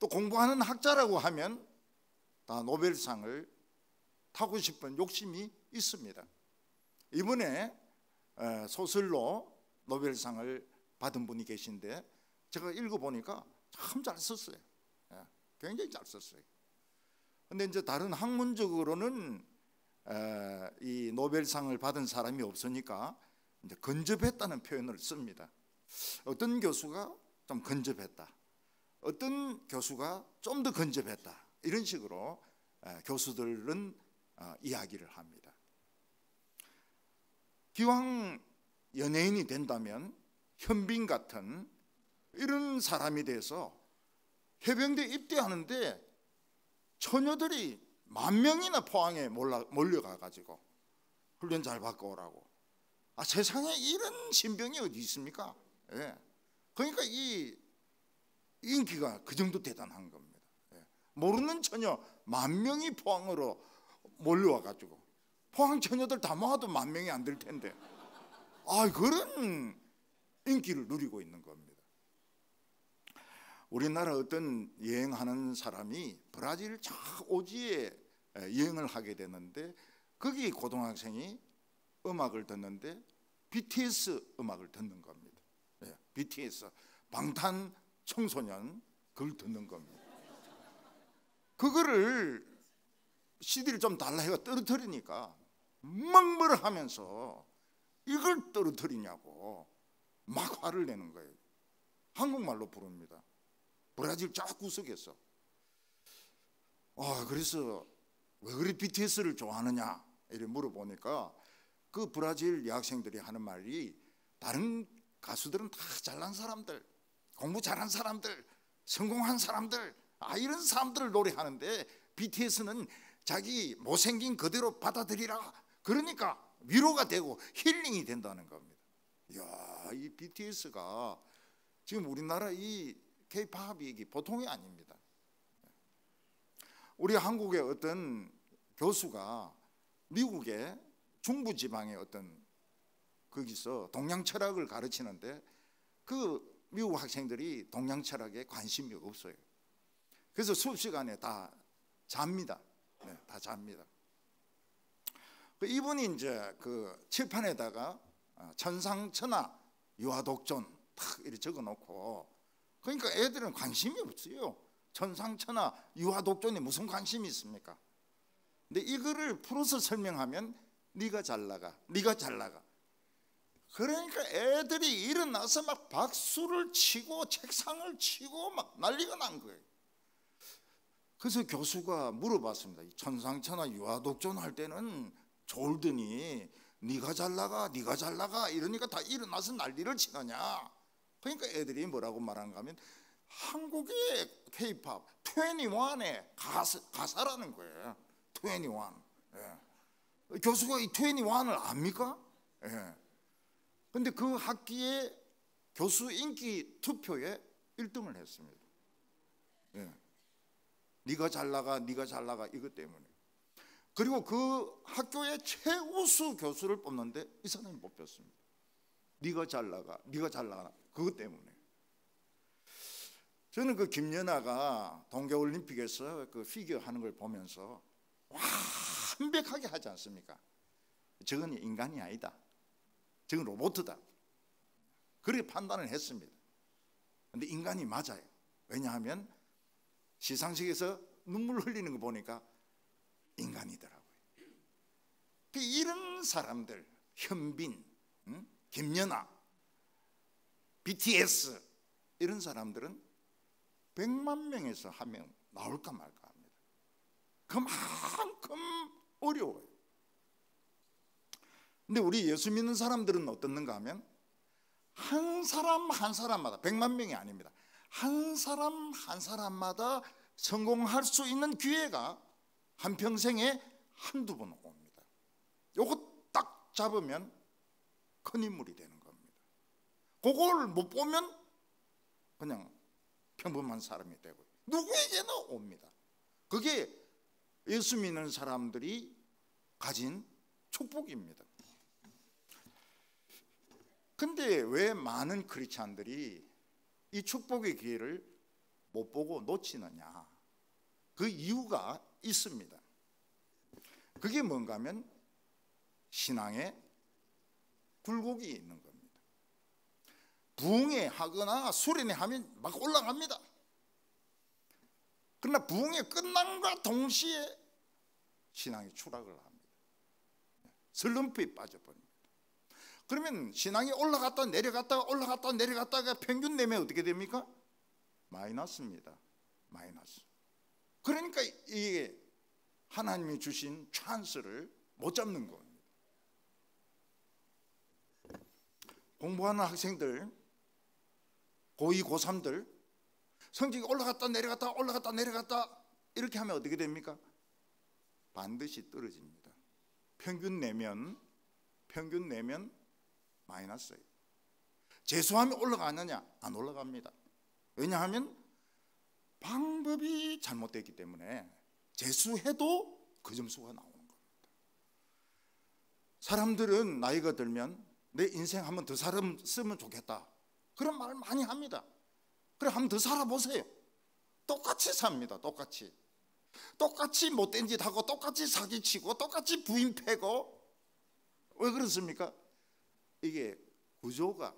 또 공부하는 학자라고 하면 다 노벨상을 타고 싶은 욕심이 있습니다. 이번에 소설로 노벨상을 받은 분이 계신데 제가 읽어보니까 참 잘 썼어요. 굉장히 잘 썼어요. 근데 이제 다른 학문적으로는 이 노벨상을 받은 사람이 없으니까 이제 근접했다는 표현을 씁니다. 어떤 교수가 좀 근접했다, 어떤 교수가 좀 더 근접했다, 이런 식으로 교수들은 이야기를 합니다. 기왕 연예인이 된다면 현빈 같은 이런 사람이 돼서 해병대 입대하는데 처녀들이 10,000명이나 포항에 몰려가가지고 훈련 잘 받고 오라고. 세상에 이런 신병이 어디 있습니까? 그러니까 이 인기가 그 정도 대단한 겁니다. 모르는 처녀 10,000명이 포항으로 몰려와가지고, 포항 처녀들 다 모아도 10,000명이 안 될 텐데 그런 인기를 누리고 있는 겁니다. 우리나라 어떤 여행하는 사람이 브라질 저 오지에 여행을 하게 되는데 거기 고등학생이 음악을 듣는데 BTS 음악을 듣는 겁니다. BTS 방탄청소년 그걸 듣는 겁니다. 그거를 CD를 좀 달라 해가 떨어뜨리니까 막 뭐라 하면서 이걸 떨어뜨리냐고 막 화를 내는 거예요. 한국말로 부릅니다. 브라질 쫙 구석에서. 그래서 왜 그리 BTS를 좋아하느냐 이렇게 물어보니까 그 브라질 여학생들이 하는 말이, 다른 가수들은 다 잘난 사람들, 공부 잘한 사람들, 성공한 사람들, 이런 사람들을 노래하는데 BTS는 자기 못생긴 그대로 받아들이라, 그러니까 위로가 되고 힐링이 된다는 겁니다. 이야, 이 BTS가 지금 우리나라 이 K-팝이 보통이 아닙니다. 우리 한국의 어떤 교수가 미국의 중부지방의 어떤 거기서 동양 철학을 가르치는데 그 미국 학생들이 동양 철학에 관심이 없어요. 그래서 수업 시간에 다 잡니다. 다 잡니다. 이분이 이제 그 칠판에다가 천상천하 유아독존 탁 이렇게 적어놓고, 그러니까 애들은 관심이 없어요. 천상천하 유아독존에 무슨 관심이 있습니까? 근데 이거를 풀어서 설명하면 네가 잘 나가, 네가 잘 나가. 그러니까 애들이 일어나서 막 박수를 치고 책상을 치고 막 난리가 난 거예요. 그래서 교수가 물어봤습니다. 천상천하 유아독존 할 때는 졸더니 네가 잘 나가, 네가 잘 나가 이러니까 다 일어나서 난리를 치느냐. 그러니까 애들이 뭐라고 말하는가 하면 한국의 K-팝 21의 가사라는 거예요. 21. 교수가 이 21을 압니까? 근데 그 학기에 교수 인기 투표에 1등을 했습니다. 네가 잘 나가, 네가 잘 나가 이것 때문에. 그리고 그 학교의 최우수 교수를 뽑는데 이 사람이 못 뽑혔습니다. 네가 잘 나가, 네가 잘 나가 그것 때문에. 저는 그 김연아가 동계올림픽에서 그 피겨 하는 걸 보면서 완벽하게 하지 않습니까? 저건 인간이 아니다, 저건 로봇이다, 그렇게 판단을 했습니다. 그런데 인간이 맞아요. 왜냐하면 시상식에서 눈물 흘리는 거 보니까 인간이더라고요. 이런 사람들, 현빈, 김연아, BTS 이런 사람들은 100만 명에서 한 명 나올까 말까 합니다. 그만큼 어려워요. 근데 우리 예수 믿는 사람들은 어떻는가 하면 한 사람 한 사람마다, 100만 명이 아닙니다, 한 사람 한 사람마다 성공할 수 있는 기회가 한평생에 한두 번 옵니다. 요거 딱 잡으면 큰 인물이 되는 겁니다. 그걸 못 보면 그냥 평범한 사람이 되고 누구에게나 옵니다. 그게 예수 믿는 사람들이 가진 축복입니다. 근데 왜 많은 크리스찬들이 이 축복의 기회를 못 보고 놓치느냐? 그 이유가 있습니다. 그게 뭔가 하면 신앙에 굴곡이 있는 겁니다. 부흥회 하거나 수련회 하면 막 올라갑니다. 그러나 부흥회 끝남과 동시에 신앙이 추락을 합니다. 슬럼프에 빠져버립니다. 그러면 신앙이 올라갔다 내려갔다가 올라갔다 내려갔다가 평균 내면 어떻게 됩니까? 마이너스입니다. 마이너스. 그러니까 이게 하나님이 주신 찬스를 못 잡는 겁니다. 공부하는 학생들, 고2, 고3들 성적이 올라갔다 내려갔다 올라갔다 내려갔다 이렇게 하면 어떻게 됩니까? 반드시 떨어집니다. 평균 내면 마이너스예요. 재수하면 올라가느냐? 안 올라갑니다. 왜냐하면 방법이 잘못됐기 때문에 재수해도 그 점수가 나오는 겁니다. 사람들은 나이가 들면 내 인생 한 번 더 살았으면 좋겠다, 그런 말 많이 합니다. 그래, 한 번 더 살아보세요. 똑같이 삽니다. 똑같이 못된 짓 하고 똑같이 사기치고 똑같이 부인 패고. 왜 그렇습니까? 이게 구조가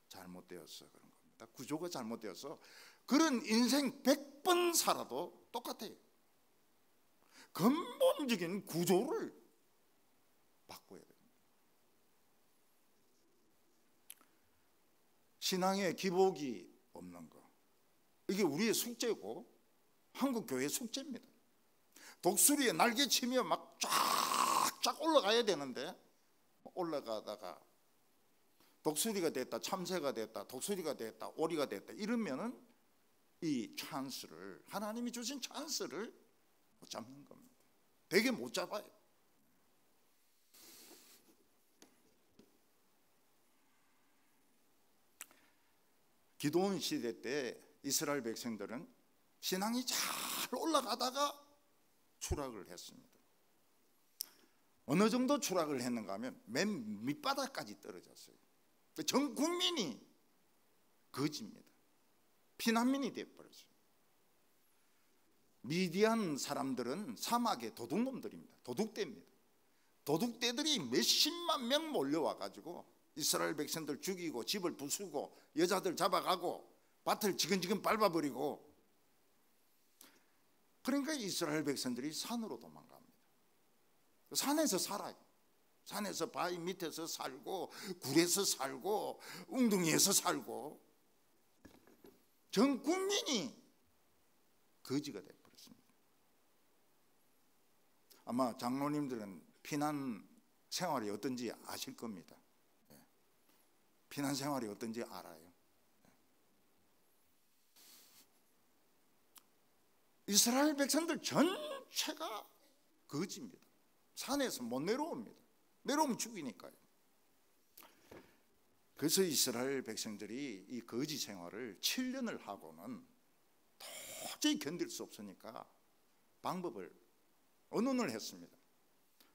잘못되어서 그런 겁니다. 구조가 잘못되어서 그런 인생 100번 살아도 똑같아요. 근본적인 구조를 바꿔야 됩니다. 신앙에 기복이 없는 거, 이게 우리의 숙제고 한국 교회의 숙제입니다. 독수리에 날개치며 막 쫙쫙 올라가야 되는데 올라가다가 독수리가 됐다, 참새가 됐다, 독수리가 됐다, 오리가 됐다 이러면은 이 찬스를, 하나님이 주신 찬스를 못 잡는 겁니다. 되게 못 잡아요. 기드온 시대 때 이스라엘 백성들은 신앙이 잘 올라가다가 추락을 했습니다. 어느 정도 추락을 했는가 하면 맨 밑바닥까지 떨어졌어요. 전 국민이 거지입니다. 피난민이 되어버렸어요. 미디안 사람들은 사막의 도둑놈들입니다. 도둑떼입니다. 도둑떼들이 몇십만 명 몰려와 가지고 이스라엘 백성들 죽이고 집을 부수고 여자들 잡아가고 밭을 지근지근 밟아버리고. 그러니까 이스라엘 백성들이 산으로 도망갑니다. 산에서 살아요. 산에서 바위 밑에서 살고 굴에서 살고 웅덩이에서 살고 전 국민이 거지가 되어버렸습니다. 아마 장로님들은 피난 생활이 어떤지 아실 겁니다. 피난 생활이 어떤지 알아요. 이스라엘 백성들 전체가 거지입니다. 산에서 못 내려옵니다. 내려오면 죽이니까요. 그래서 이스라엘 백성들이 이 거지 생활을 7년을 하고는 도저히 견딜 수 없으니까 방법을 언론을 했습니다.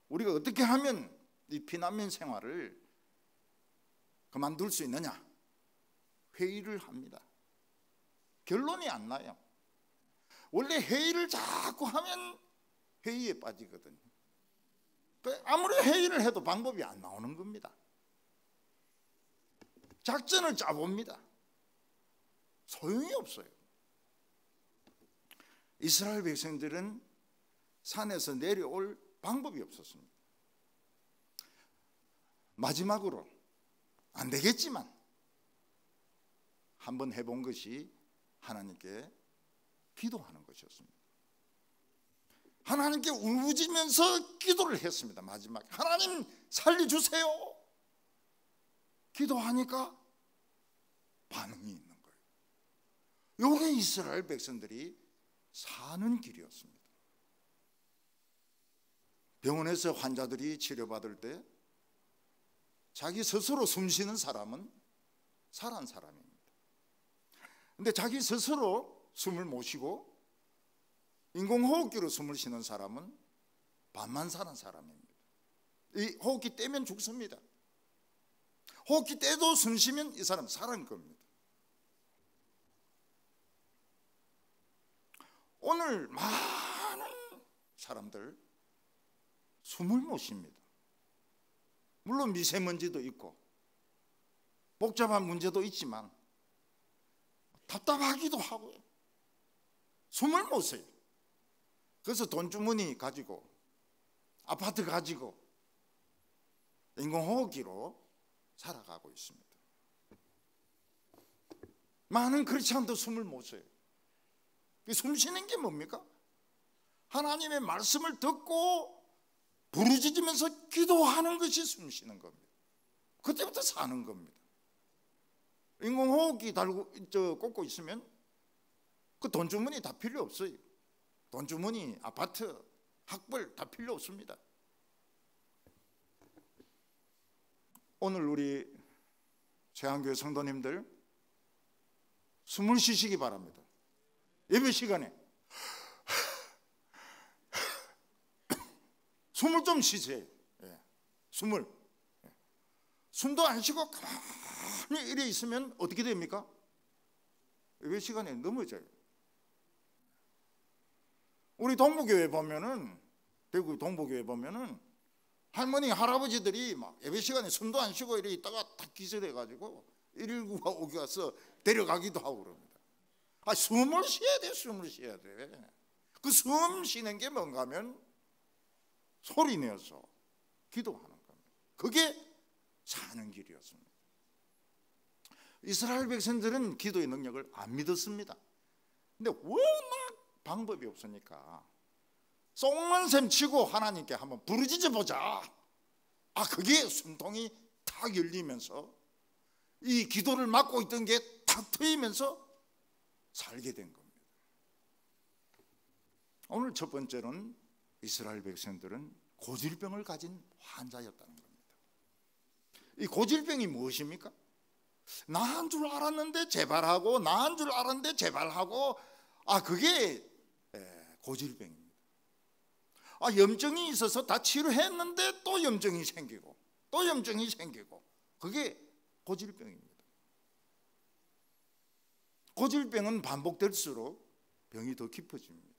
우리가 어떻게 하면 이 피난민 생활을 그만둘 수 있느냐? 회의를 합니다. 결론이 안 나요. 원래 회의를 자꾸 하면 회의에 빠지거든요. 아무리 회의를 해도 방법이 안 나오는 겁니다. 작전을 짜봅니다. 소용이 없어요. 이스라엘 백성들은 산에서 내려올 방법이 없었습니다. 마지막으로 안 되겠지만 한번 해본 것이 하나님께 기도하는 것이었습니다. 하나님께 울부짖으면서 기도를 했습니다. 마지막에 하나님 살려주세요. 기도하니까 반응이 있는 거예요. 이게 이스라엘 백성들이 사는 길이었습니다. 병원에서 환자들이 치료받을 때 자기 스스로 숨 쉬는 사람은 살아난 사람입니다. 근데 자기 스스로 숨을 못 쉬고 인공호흡기로 숨을 쉬는 사람은 반만 사는 사람입니다. 이 호흡기 떼면 죽습니다. 호흡기 떼도 숨 쉬면 이 사람 살아난 겁니다. 오늘 많은 사람들 숨을 못 쉽니다. 물론 미세먼지도 있고 복잡한 문제도 있지만 답답하기도 하고요. 숨을 못 쉬어요. 그래서 돈주머니 가지고 아파트 가지고 인공호흡기로 살아가고 있습니다. 많은 크리스찬도 숨을 못 쉬어요. 숨 쉬는 게 뭡니까? 하나님의 말씀을 듣고 부르짖으면서 기도하는 것이 숨 쉬는 겁니다. 그때부터 사는 겁니다. 인공호흡기 달고 꽂고 있으면 그 돈주머니 다 필요 없어요. 돈주머니, 아파트, 학벌 다 필요 없습니다. 오늘 우리 세안교회 성도님들 숨을 쉬시기 바랍니다. 예배 시간에 숨을 좀 쉬세요. 숨도 안 쉬고 가만히 이래 있으면 어떻게 됩니까? 예배 시간에 넘어져요. 우리 동부교회 보면은, 대구 동부교회 보면은 할머니 할아버지들이 막 예배 시간에 숨도 안 쉬고 이래 있다가 딱 기절해가지고 119가 오기 와서 데려가기도 하고 그럽니다. 숨을 쉬어야 돼. 숨을 쉬어야 돼. 그 숨 쉬는 게 뭔가 하면 소리 내어서 기도하는 겁니다. 그게 사는 길이었습니다. 이스라엘 백성들은 기도의 능력을 안 믿었습니다. 근데 워낙 방법이 없으니까 쏙는 셈 치고 하나님께 한번 부르짖어 보자. 그게 숨통이 탁 열리면서 이 기도를 막고 있던 게 탁 트이면서 살게 된 겁니다. 오늘 첫 번째는 이스라엘 백성들은 고질병을 가진 환자였다는 겁니다. 이 고질병이 무엇입니까? 나은 줄 알았는데 재발하고, 나은 줄 알았는데 재발하고, 그게 고질병입니다. 염증이 있어서 다 치료했는데 또 염증이 생기고 또 염증이 생기고, 그게 고질병입니다. 고질병은 반복될수록 병이 더 깊어집니다.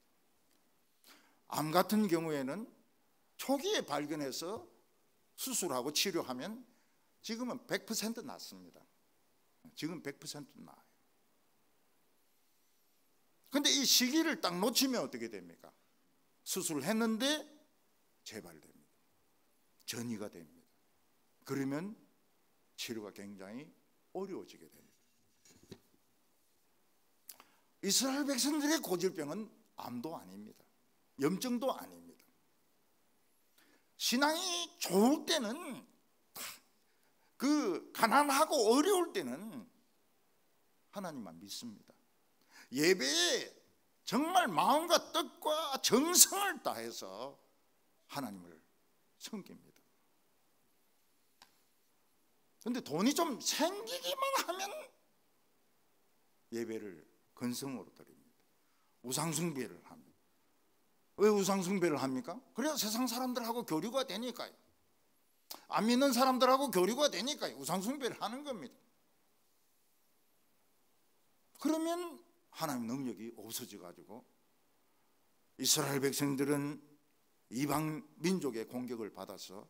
암 같은 경우에는 초기에 발견해서 수술하고 치료하면 지금은 100% 낫습니다. 지금 100% 나아요. 근데 이 시기를 딱 놓치면 어떻게 됩니까? 수술을 했는데 재발됩니다. 전이가 됩니다. 그러면 치료가 굉장히 어려워지게 됩니다. 이스라엘 백성들의 고질병은 암도 아닙니다. 염증도 아닙니다. 신앙이 좋을 때는, 가난하고 어려울 때는 하나님만 믿습니다. 예배에 정말 마음과 뜻과 정성을 다해서 하나님을 섬깁니다. 그런데 돈이 좀 생기기만 하면 예배를 건성으로 드립니다. 우상숭배를 합니다. 왜 우상숭배를 합니까? 그래야 세상 사람들하고 교류가 되니까요. 안 믿는 사람들하고 교류가 되니까요. 우상숭배를 하는 겁니다. 그러면 하나님 능력이 없어져가지고 이스라엘 백성들은 이방 민족의 공격을 받아서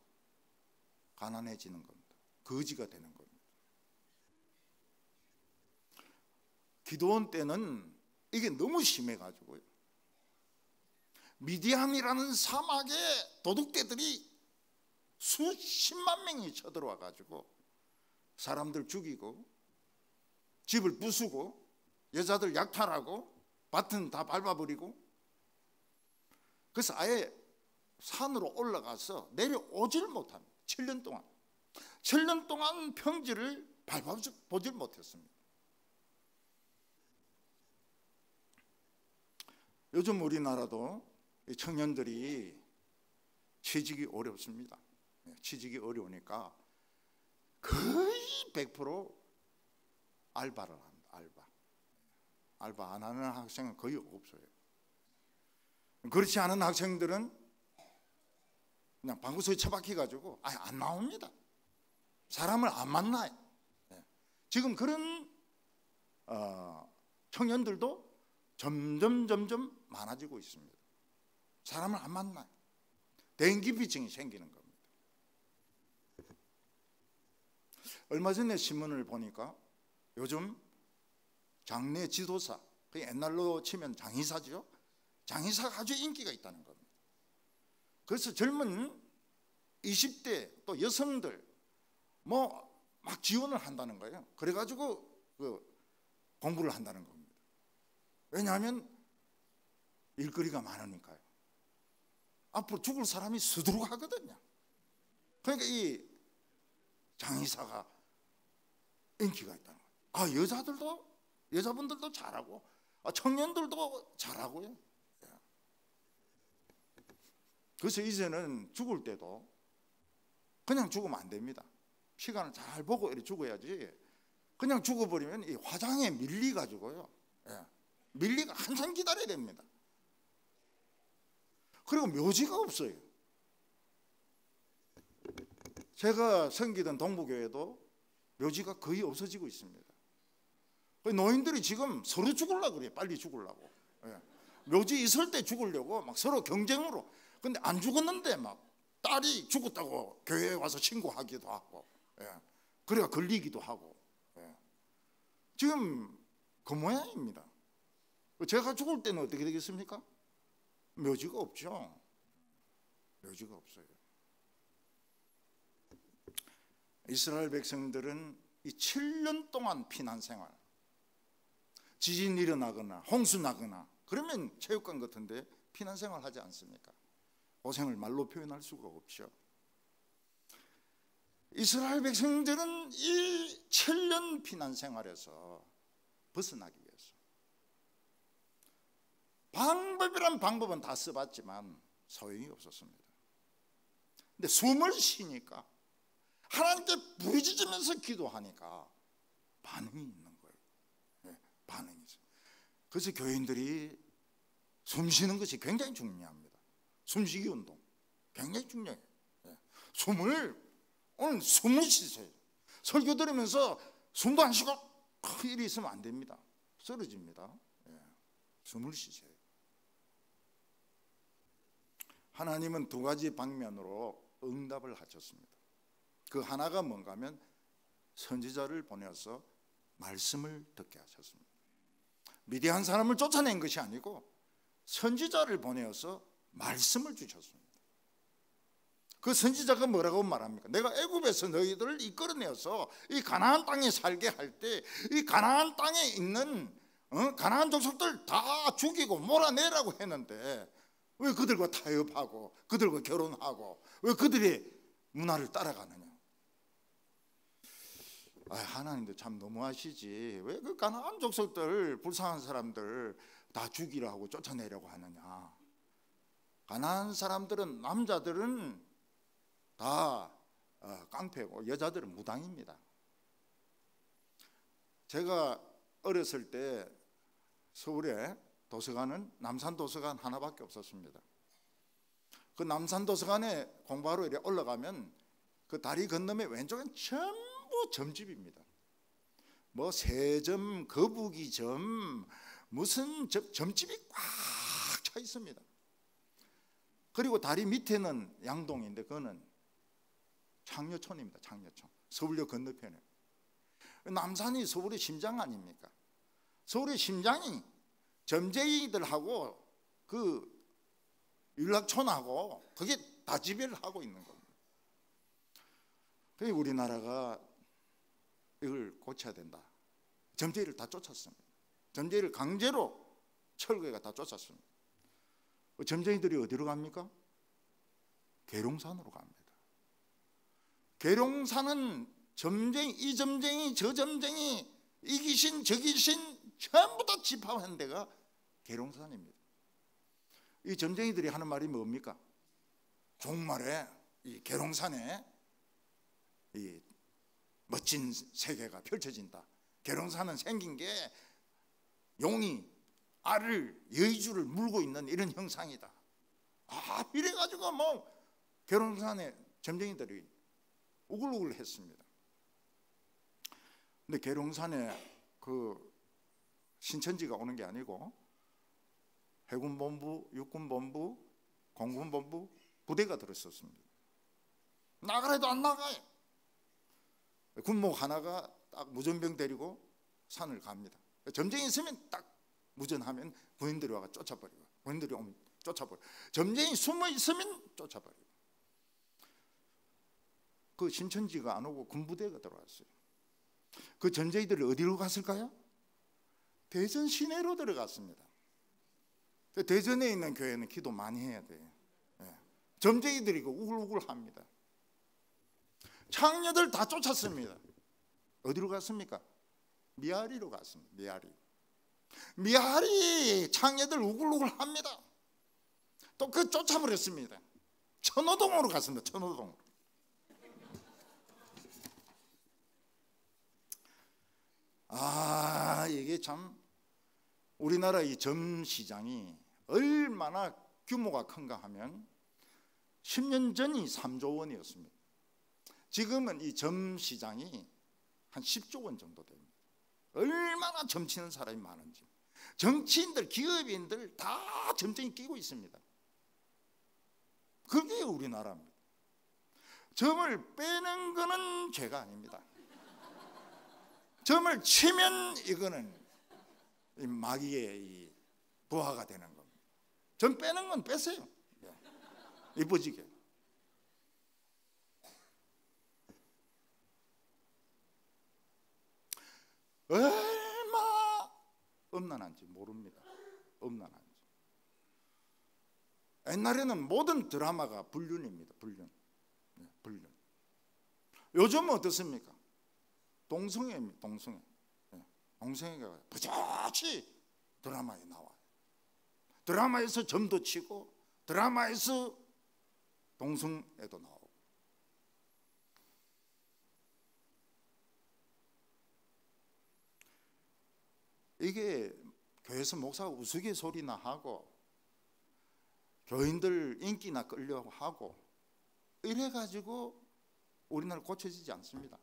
가난해지는 겁니다. 거지가 되는 겁니다. 기드온 때는 이게 너무 심해가지고요, 미디안이라는 사막에 도둑대들이 수십만 명이 쳐들어와 가지고 사람들 죽이고 집을 부수고 여자들 약탈하고 밭은 다 밟아버리고, 그래서 아예 산으로 올라가서 내려오질 못합니다. 7년 동안 평지를 밟아보질 못했습니다. 요즘 우리나라도 청년들이 취직이 어렵습니다. 취직이 어려우니까 거의 100% 알바를 합니다. 알바 안 하는 학생은 거의 없어요. 그렇지 않은 학생들은 그냥 방구석에 처박혀 가지고 안 나옵니다. 사람을 안 만나요. 지금 그런 청년들도 점점 많아지고 있습니다. 사람을 안 만나요. 대인기피증이 생기는 겁니다. 얼마 전에 신문을 보니까 요즘 장례 지도사, 그 옛날로 치면 장의사죠. 장의사가 아주 인기가 있다는 겁니다. 그래서 젊은 20대 또 여성들 뭐 막 지원을 한다는 거예요. 그래가지고 그 공부를 한다는 겁니다. 왜냐하면 일거리가 많으니까요. 앞으로 죽을 사람이 수두룩하거든요. 그러니까 이 장의사가 인기가 있다는 거예요. 여자분들도 잘하고 청년들도 잘하고요. 그래서 이제는 죽을 때도 그냥 죽으면 안 됩니다. 시간을 잘 보고 이렇게 죽어야지. 그냥 죽어버리면 이 화장에 밀리가지고요. 밀리가 한참 기다려야 됩니다. 그리고 묘지가 없어요. 제가 섬기던 동부교회도 묘지가 거의 없어지고 있습니다. 노인들이 지금 서로 죽으려고 그래요. 빨리 죽으려고. 묘지 있을 때 죽으려고 막 서로 경쟁으로. 근데 안 죽었는데 막 딸이 죽었다고 교회에 와서 신고하기도 하고, 그래야 걸리기도 하고. 지금 그 모양입니다. 제가 죽을 때는 어떻게 되겠습니까? 묘지가 없죠. 묘지가 없어요. 이스라엘 백성들은 이 7년 동안 피난 생활, 지진이 일어나거나 홍수 나거나 그러면 체육관 같은데 피난 생활 하지 않습니까? 고생을 말로 표현할 수가 없죠. 이스라엘 백성들은 이 7년 피난 생활에서 벗어나기 위해서 방법이란 방법은 다 써봤지만 소용이 없었습니다. 근데 숨을 쉬니까 하나님께 부르짖으면서 기도하니까 반응이 있는 거예요. 반응이 있어요. 그래서 교인들이 숨 쉬는 것이 굉장히 중요합니다. 숨쉬기 운동 굉장히 중요해요. 오늘 숨을 쉬세요. 설교 들으면서 숨도 안 쉬고 이리 있으면 안 됩니다. 쓰러집니다. 숨을 쉬세요. 하나님은 두 가지 방면으로 응답을 하셨습니다. 그 하나가 뭔가 하면 선지자를 보내서 말씀을 듣게 하셨습니다. 미디안 사람을 쫓아낸 것이 아니고 선지자를 보내서 말씀을 주셨습니다. 그 선지자가 뭐라고 말합니까? 내가 애굽에서 너희들을 이끌어내어서 이 가나안 땅에 살게 할 때 이 가나안 땅에 있는 가나안 족속들 다 죽이고 몰아내라고 했는데 왜 그들과 타협하고 그들과 결혼하고 왜 그들의 문화를 따라가느냐? 하나님도 참 너무하시지. 왜 그 가나안 족속들 불쌍한 사람들 다 죽이라고 쫓아내려고 하느냐? 가나안 사람들은 남자들은 다 깡패고 여자들은 무당입니다. 제가 어렸을 때 서울에 도서관은 남산도서관 하나밖에 없었습니다. 그 남산도서관에 공부하러 이렇게 올라가면 그 다리 건너에 왼쪽엔 전부 점집입니다. 뭐 세점, 거북이점, 무슨 점집이 꽉 차 있습니다. 그리고 다리 밑에는 양동인데 그거는 창녀촌입니다. 창녀촌. 서울역 건너편에. 남산이 서울의 심장 아닙니까? 서울의 심장이 점쟁이들하고 그 윤락촌하고 그게 다 지배를 하고 있는 겁니다. 그래서 우리나라가 이걸 고쳐야 된다. 점쟁이를 다 쫓았습니다. 점쟁이를 강제로 철거해가 다 쫓았습니다. 점쟁이들이 어디로 갑니까? 계룡산으로 갑니다. 계룡산은 점쟁이, 이 점쟁이, 저 점쟁이, 이 귀신, 저 귀신 전부 다 집합한 데가 계룡산입니다. 이 점쟁이들이 하는 말이 뭡니까? 종말에 이 계룡산에 이 멋진 세계가 펼쳐진다. 계룡산은 생긴 게 용이 알을, 여의주를 물고 있는 이런 형상이다. 이래가지고 뭐 계룡산에 점쟁이들이 우글우글 했습니다. 근데 계룡산에 그 신천지가 오는 게 아니고 해군본부, 육군본부, 공군본부 부대가 들었었습니다. 나가라 해도 안 나가요. 군목 하나가 딱 무전병 데리고 산을 갑니다. 점쟁이 있으면 딱 무전하면 군인들이 와가 쫓아버리고, 군인들이 오면 쫓아버리고, 점쟁이 숨어 있으면 쫓아버리고. 그 신천지가 안 오고 군부대가 들어왔어요. 그 전쟁이들이 어디로 갔을까요? 대전 시내로 들어갔습니다. 대전에 있는 교회는 기도 많이 해야 돼요. 점쟁이들이 우글우글합니다. 창녀들 다 쫓았습니다. 어디로 갔습니까? 미아리로 갔습니다. 미아리 창녀들 우글우글합니다. 또 그 쫓아버렸습니다. 천호동으로 갔습니다. 천호동으로. 이게 참 우리나라 이 점시장이 얼마나 규모가 큰가 하면 10년 전이 3조 원이었습니다. 지금은 이 점시장이 한 10조 원 정도 됩니다. 얼마나 점치는 사람이 많은지. 정치인들, 기업인들 다 점쟁이 끼고 있습니다. 그게 우리나라입니다. 점을 빼는 거는 죄가 아닙니다. 점을 치면 이거는 마귀의 이 부하가 되는 겁니다. 점 빼는 건 빼세요. 이뻐지게. 얼마 엄난한지 모릅니다. 엄난한지. 옛날에는 모든 드라마가 불륜입니다. 불륜. 요즘은 어떻습니까? 동성애입니다. 동성애. 동성애가 부자치 드라마에 나와요. 드라마에서 점도 치고 드라마에서 동성애도 나오고. 이게 교회에서 목사가 우스갯소리나 하고 교인들 인기나 끌려고 하고 이래가지고 우리나라 고쳐지지 않습니다.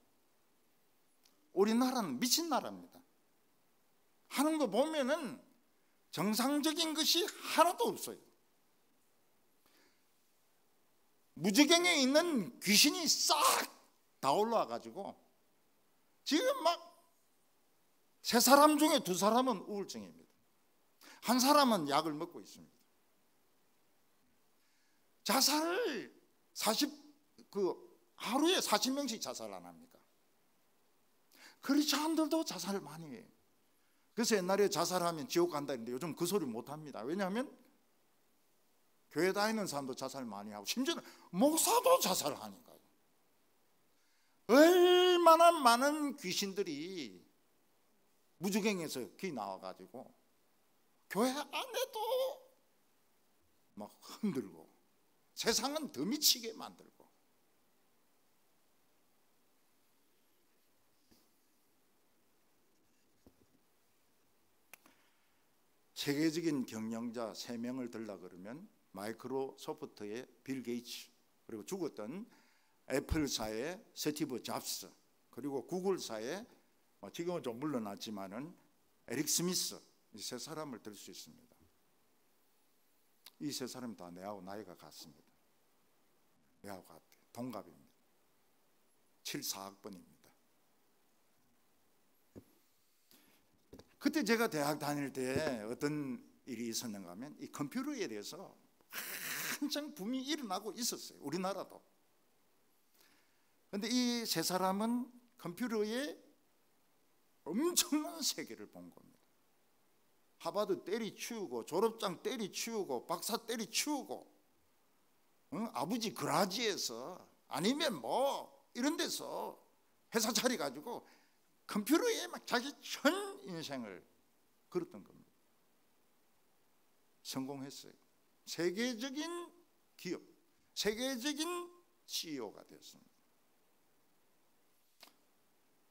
우리나라는 미친 나라입니다. 하는 거 보면은 정상적인 것이 하나도 없어요. 무지경에 있는 귀신이 싹 다 올라와가지고 지금 막 세 사람 중에 두 사람은 우울증입니다. 한 사람은 약을 먹고 있습니다. 자살을 하루에 40명씩 자살 안 합니까? 크리스찬들도 자살을 많이 해요. 그래서 옛날에 자살하면 지옥 간다 했는데 요즘 그 소리 못 합니다. 왜냐하면 교회 다니는 사람도 자살 많이 하고 심지어는 목사도 자살하니까요. 얼마나 많은 귀신들이 무주경에서 기 나와가지고 교회 안에도 막 흔들고 세상은 더 미치게 만들고. 세계적인 경영자 3명을 들라 그러면 마이크로소프트의 빌 게이츠, 그리고 죽었던 애플사의 스티브 잡스, 그리고 구글사의 지금은 좀 물러났지만은 에릭 스미스, 이 세 사람을 들 수 있습니다. 이 세 사람이 다 내하고 나이가 같습니다. 내하고 같아요. 동갑입니다. 74학번입니다. 그때 제가 대학 다닐 때 어떤 일이 있었는가 하면 이 컴퓨터에 대해서 한창 붐이 일어나고 있었어요. 우리나라도. 그런데 이 세 사람은 컴퓨터에 엄청난 세계를 본 겁니다. 하버드 때리치우고 졸업장 때리치우고 박사 때리치우고 아버지 그라지에서 아니면 뭐 이런 데서 회사 차려가지고 컴퓨터에 막 자기 전 인생을 걸었던 겁니다. 성공했어요. 세계적인 기업, 세계적인 CEO가 됐습니다.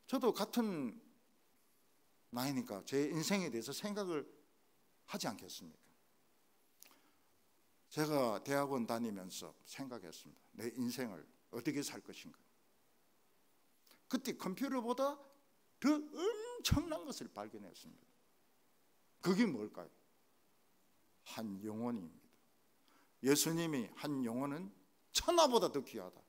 저도 같은 나이니까 제 인생에 대해서 생각을 하지 않겠습니까? 제가 대학원 다니면서 생각했습니다. 내 인생을 어떻게 살 것인가. 그때 컴퓨터보다 더 엄청난 것을 발견했습니다. 그게 뭘까요? 한 영혼입니다. 예수님이 한 영혼은 천하보다 더 귀하다.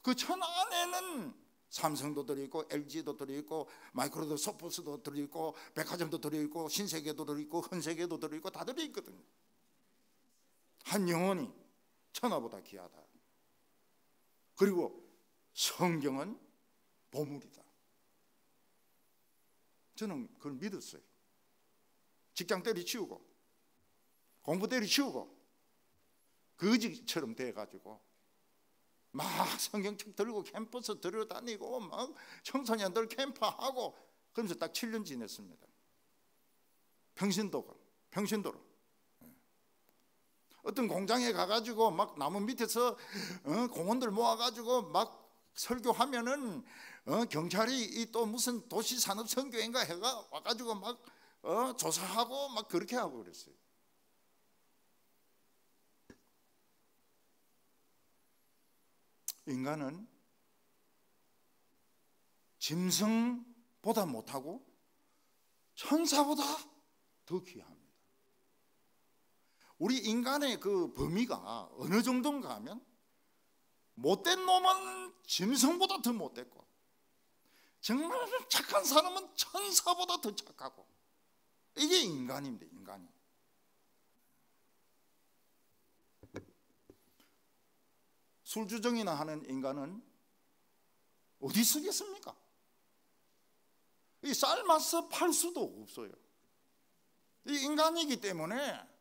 그 천하 안에는 삼성도 들어있고 LG도 들어있고 마이크로소프트도 들어있고 백화점도 들어있고 신세계도 들어있고 헌세계도 들어있고 다 들어있거든요. 한 영혼이 천하보다 귀하다. 그리고 성경은 보물이다. 저는 그걸 믿었어요. 직장 때려치우고 공부 때려치우고 거지처럼 돼가지고 막 성경책 들고 캠퍼스 들어다니고 막 청소년들 캠프하고 그러면서 딱 7년 지냈습니다. 평신도로 어떤 공장에 가가지고 막 나무 밑에서 공원들 모아가지고 막 설교하면은 경찰이 이 또 무슨 도시산업선교인가 해가 와가지고 막 조사하고 막 그렇게 하고 그랬어요. 인간은 짐승보다 못하고 천사보다 더 귀합니다. 우리 인간의 그 범위가 어느 정도인가 하면 못된 놈은 짐승보다 더 못됐고 정말 착한 사람은 천사보다 더 착하고 이게 인간입니다. 인간이. 술주정이나 하는 인간은 어디 쓰겠습니까? 이 삶아서 팔 수도 없어요. 이 인간이기 때문에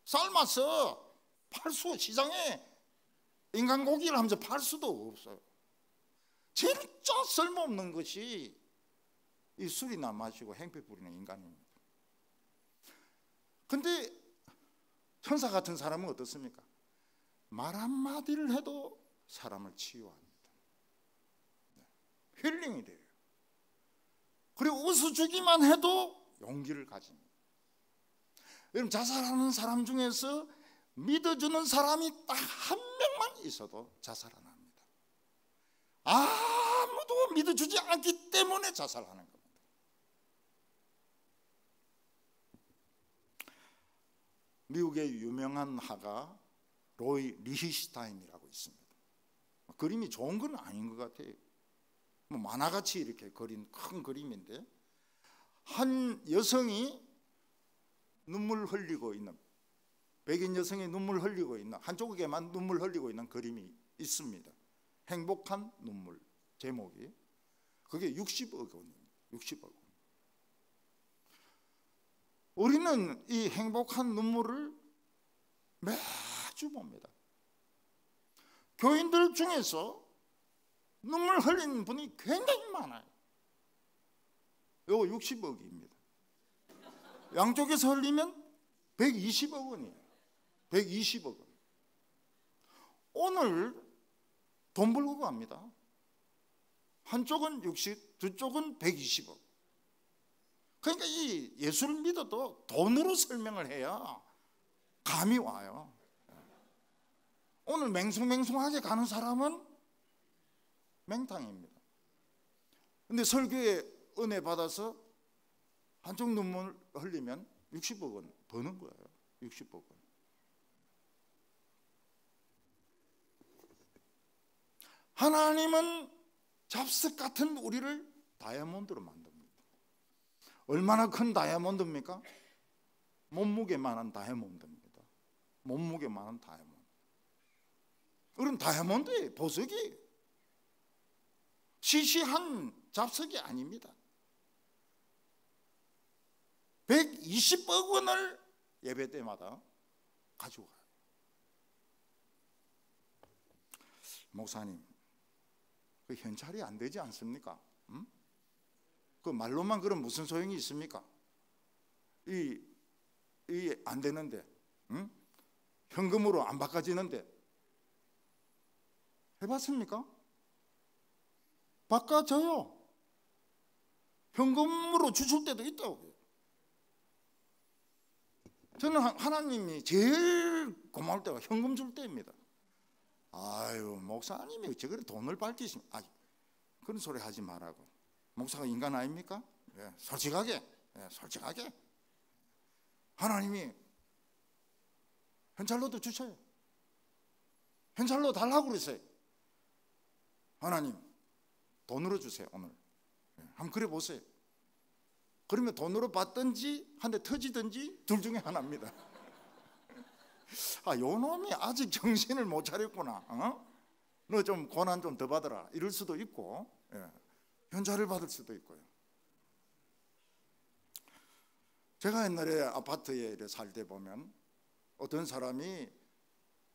삶아서 팔 수, 시장에 인간 고기를 하면서 팔 수도 없어요. 진짜 쓸모없는 것이 이 술이나 마시고 행패 부리는 인간입니다. 근데 천사 같은 사람은 어떻습니까? 말 한마디를 해도 사람을 치유합니다. 힐링이 돼요. 그리고 웃어주기만 해도 용기를 가집니다. 여러분, 자살하는 사람 중에서 믿어주는 사람이 딱 한 명만 있어도 자살 안 합니다. 아무도 믿어주지 않기 때문에 자살하는 겁니다. 미국의 유명한 화가 로이 리히슈타인이라고 있습니다. 그림이 좋은 건 아닌 것 같아요. 뭐 만화같이 이렇게 그린 큰 그림인데 한 여성이 눈물 흘리고 있는, 백인 여성이 눈물 흘리고 있는, 한쪽에만 눈물 흘리고 있는 그림이 있습니다. 행복한 눈물, 제목이. 그게 60억 원입니다. 60억 원. 우리는 이 행복한 눈물을 매주 봅니다. 교인들 중에서 눈물 흘리는 분이 굉장히 많아요. 이거 60억입니다. 양쪽에서 흘리면 120억 원이에요. 120억 원. 오늘 돈 벌고 갑니다. 한쪽은 60, 두 쪽은 120억. 그러니까 이 예수를 믿어도 돈으로 설명을 해야 감이 와요. 오늘 맹숭맹숭하게 가는 사람은 맹탕입니다. 근데 설교에 은혜 받아서 한쪽 눈물 흘리면 60억 원 버는 거예요. 60억 원. 하나님은 잡석 같은 우리를 다이아몬드로 만듭니다. 얼마나 큰 다이아몬드입니까? 몸무게만한 다이아몬드입니다. 몸무게만한 다이아몬드. 그럼 다이아몬드의 보석이 시시한 잡석이 아닙니다. 120억 원을 예배 때마다 가지고 가요. 목사님, 그 현찰이 안 되지 않습니까? 그 말로만 그럼 무슨 소용이 있습니까? 이 안 되는데, 현금으로 안 바꿔지는데 해봤습니까? 바꿔줘요. 현금으로 주실 때도 있다고요. 저는 하나님이 제일 고마울 때가 현금 줄 때입니다. 아유, 목사님이 어째 그래 돈을 밝히시면, 그런 소리 하지 말라고. 목사가 인간 아닙니까? 예, 솔직하게. 하나님이 현찰로도 주셔요. 현찰로 달라고 그러세요. 하나님 돈으로 주세요 오늘. 한번 그래 보세요. 그러면 돈으로 받든지 한 대 터지든지 둘 중에 하나입니다. 아, 요 놈이 아직 정신을 못 차렸구나. 너 좀 고난 좀 더 받아라 이럴 수도 있고, 현찰을 받을 수도 있고요. 제가 옛날에 아파트에 살 때 보면 어떤 사람이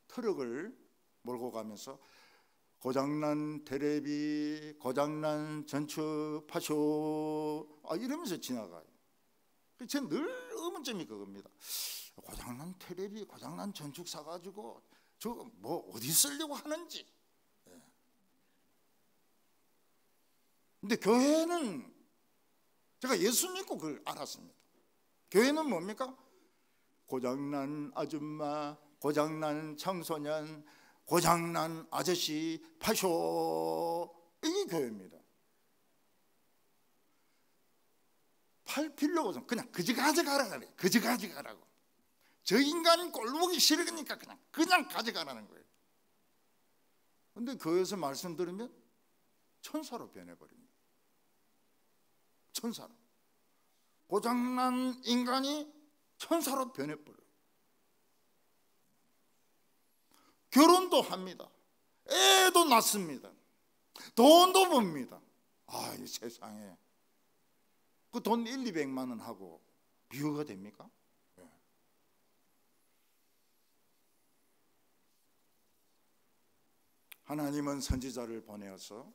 트럭을 몰고 가면서 고장난 테레비, 고장난 전축 파쇼 이러면서 지나가요. 저는 늘 의문점이 그겁니다. 고장난 테레비, 고장난 전축 사가지고 저거 뭐 어디 쓰려고 하는지. 근데 교회는 제가 예수 믿고 그걸 알았습니다. 교회는 뭡니까? 고장난 아줌마, 고장난 청소년, 고장난 아저씨 파쇼, 이게 교회입니다. 팔 필요가 없으면 그냥 그지 가져가라 그래. 그지 가져가라고. 저 인간 꼴보기 싫으니까 그냥 가져가라는 거예요. 근데 교회에서 말씀 들으면 천사로 변해버립니다. 천사로. 고장난 인간이 천사로 변해버려요. 결혼도 합니다. 애도 낳습니다. 돈도 법니다. 아, 이 세상에 그 돈 100~200만 원 하고 비교가 됩니까? 하나님은 선지자를 보내어서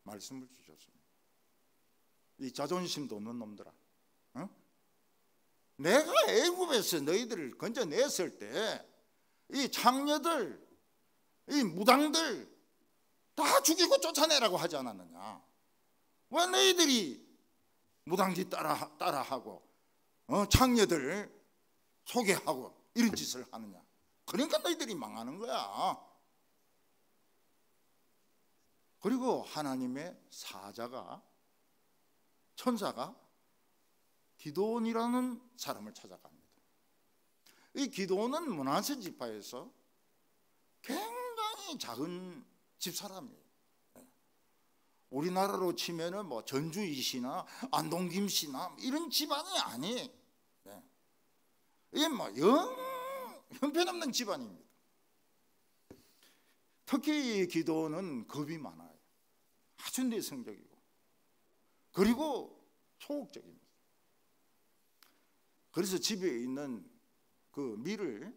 말씀을 주셨습니다. 이 자존심도 없는 놈들아, 내가 애굽에서 너희들을 건져냈을 때 이 창녀들, 이 무당들 다 죽이고 쫓아내라고 하지 않았느냐? 왜 너희들이 무당지 따라하고 창녀들 소개하고 이런 짓을 하느냐? 그러니까 너희들이 망하는 거야. 그리고 하나님의 사자가, 천사가 기드온이라는 사람을 찾아갑니다. 이 기드온은 므낫세 지파에서 굉장히 작은 집사람이에요. 우리나라로 치면은 뭐 전주이 씨나 안동김 씨나 이런 집안이 아니에요. 이게 뭐 형편없는 집안입니다. 특히 기드온은 겁이 많아요. 아주 내성적이고 그리고 소극적입니다. 그래서 집에 있는 그 밀을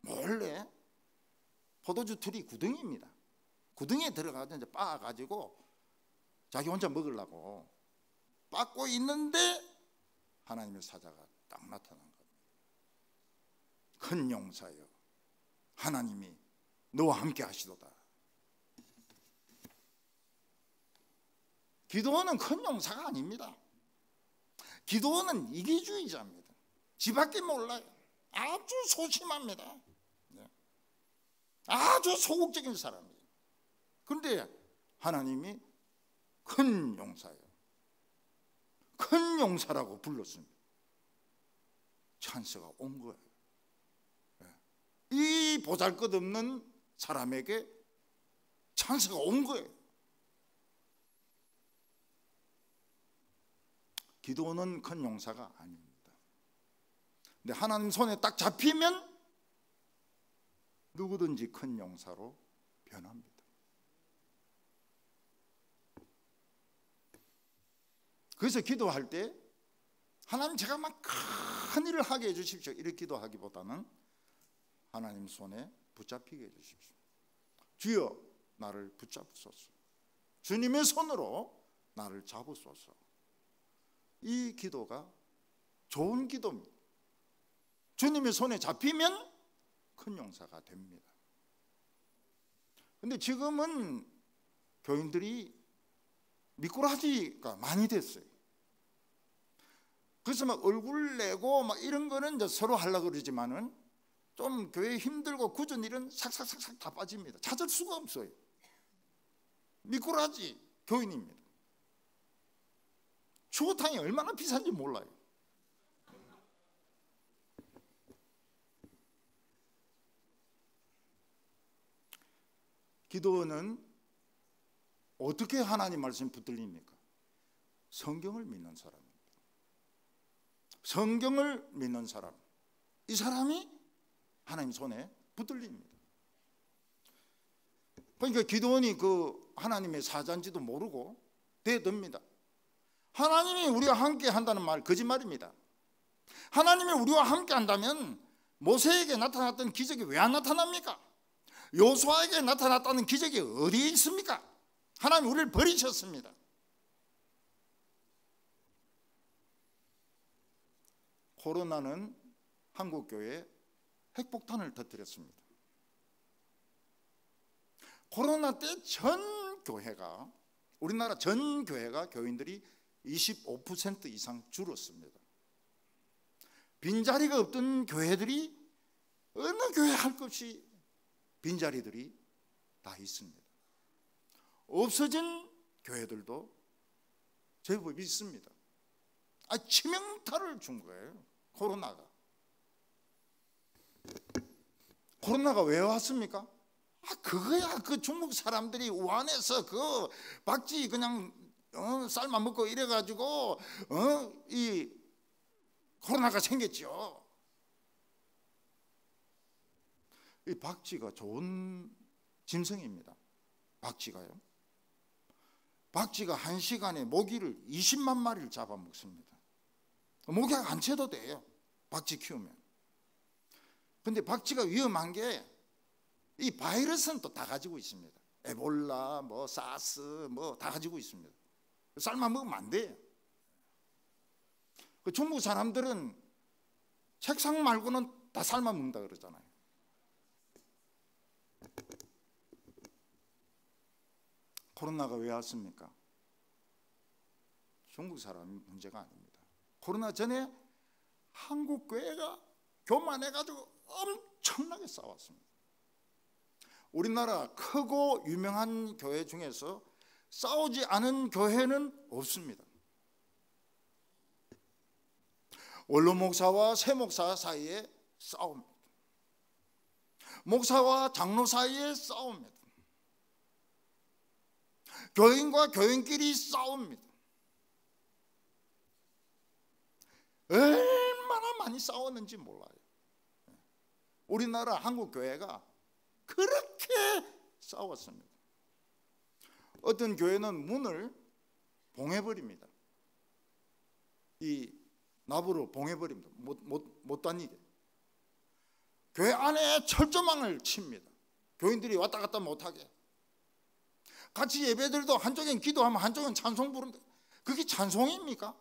몰래, 포도주 틀이 구덩이입니다. 구덩이에 들어가서 이제 빻아가지고 자기 혼자 먹으려고 빻고 있는데 하나님의 사자가 딱 나타난 겁니다. 큰 용사여, 하나님이 너와 함께 하시도다. 기드온은 큰 용사가 아닙니다. 기드온은 이기주의자입니다. 지밖에 몰라요. 아주 소심합니다. 아주 소극적인 사람이에요. 그런데 하나님이 큰 용사예요. 큰 용사라고 불렀습니다. 찬스가 온 거예요. 이 보잘것없는 사람에게 찬스가 온 거예요. 기드온은 큰 용사가 아닙니다. 근데 하나님 손에 딱 잡히면 누구든지 큰 용사로 변합니다. 그래서 기도할 때 하나님 제가 막 큰 일을 하게 해주십시오 이렇게 기도하기보다는 하나님 손에 붙잡히게 해주십시오. 주여 나를 붙잡소서. 주님의 손으로 나를 잡으소서. 이 기도가 좋은 기도입니다. 주님의 손에 잡히면 큰 용사가 됩니다. 그런데 지금은 교인들이 미꾸라지가 많이 됐어요. 그래서 막 얼굴 내고 막 이런 거는 이제 서로 하려고 그러지만은 좀 교회 힘들고 굳은 일은 삭삭삭삭 다 빠집니다. 찾을 수가 없어요. 미꾸라지 교인입니다. 추어탕이 얼마나 비싼지 몰라요. 기도원은 어떻게 하나님 말씀이 붙들립니까? 성경을 믿는 사람입니다. 성경을 믿는 사람, 이 사람이 하나님 손에 붙들립니다. 그러니까 기도원이 그 하나님의 사자인지도 모르고 대듭니다. 하나님이 우리와 함께 한다는 말 거짓말입니다. 하나님이 우리와 함께 한다면 모세에게 나타났던 기적이 왜 안 나타납니까? 요수아에게 나타났다는 기적이 어디에 있습니까? 하나님 우리를 버리셨습니다. 코로나는 한국교회에 핵폭탄을 터뜨렸습니다. 코로나 때 전 교회가, 우리나라 전 교회가 교인들이 25% 이상 줄었습니다. 빈자리가 없던 교회들이 어느 교회 할 것 없이 빈자리들이 다 있습니다. 없어진 교회들도 제법 있습니다. 치명타를 준 거예요. 코로나가 왜 왔습니까? 그거야. 그 중국 사람들이 우한에서 그 박쥐 그냥 쌀만 먹고 이래가지고 이 코로나가 생겼죠. 이 박쥐가 좋은 짐승입니다. 박쥐가요. 박쥐가 한 시간에 모기를 20만 마리를 잡아먹습니다. 모기가 안 채도 돼요. 박쥐 키우면. 근데 박쥐가 위험한 게 이 바이러스는 또 다 가지고 있습니다. 에볼라, 뭐 사스, 뭐 다 가지고 있습니다. 쌀만 먹으면 안 돼요. 그 중국 사람들은 책상 말고는 다 쌀만 먹는다 그러잖아요. 코로나가 왜 왔습니까? 중국 사람 문제가 아닙니다. 코로나 전에 한국 교회가 교만해가지고 엄청나게 싸웠습니다. 우리나라 크고 유명한 교회 중에서 싸우지 않은 교회는 없습니다. 원로 목사와 새 목사 사이에 싸웁니다. 목사와 장로 사이에 싸웁니다. 교인과 교인끼리 싸웁니다. 얼마나 많이 싸웠는지 몰라요. 우리나라 한국 교회가 그렇게 싸웠습니다. 어떤 교회는 문을 봉해버립니다. 이 나부로 봉해버립니다. 못 다니게. 교회 안에 철조망을 칩니다. 교인들이 왔다 갔다 못하게. 같이 예배들도 한쪽엔 기도하면 한쪽은 찬송 부른다. 그게 찬송입니까?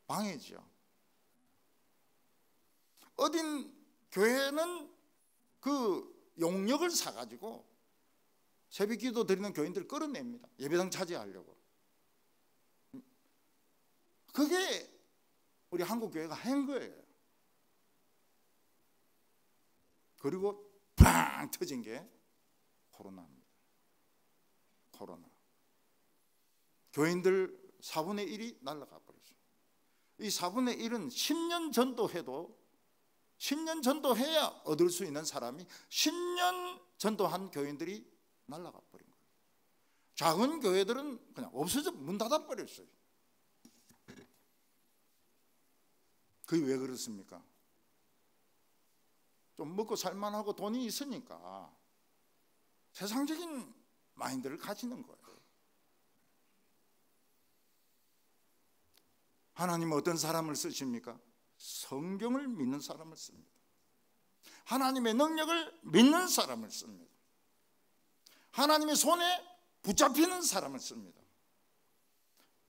방해죠. 어딘 교회는 그 용역을 사가지고 새벽 기도 드리는 교인들을 끌어냅니다. 예배당 차지하려고. 그게 우리 한국 교회가 한 거예요. 그리고 팡 터진 게 코로나입니다. 코로나. 교인들 4분의 1이 날아가 버렸어요. 이 4분의 1은 10년 전도해도 10년 전도해야 얻을 수 있는 사람이 10년 전도한 교인들이 날아가 버린 거예요. 작은 교회들은 그냥 없어져 문 닫아 버렸어요. 그게 왜 그렇습니까? 좀 먹고 살만하고 돈이 있으니까 세상적인 마인드를 가지는 거예요. 하나님은 어떤 사람을 쓰십니까? 성경을 믿는 사람을 씁니다. 하나님의 능력을 믿는 사람을 씁니다. 하나님의 손에 붙잡히는 사람을 씁니다.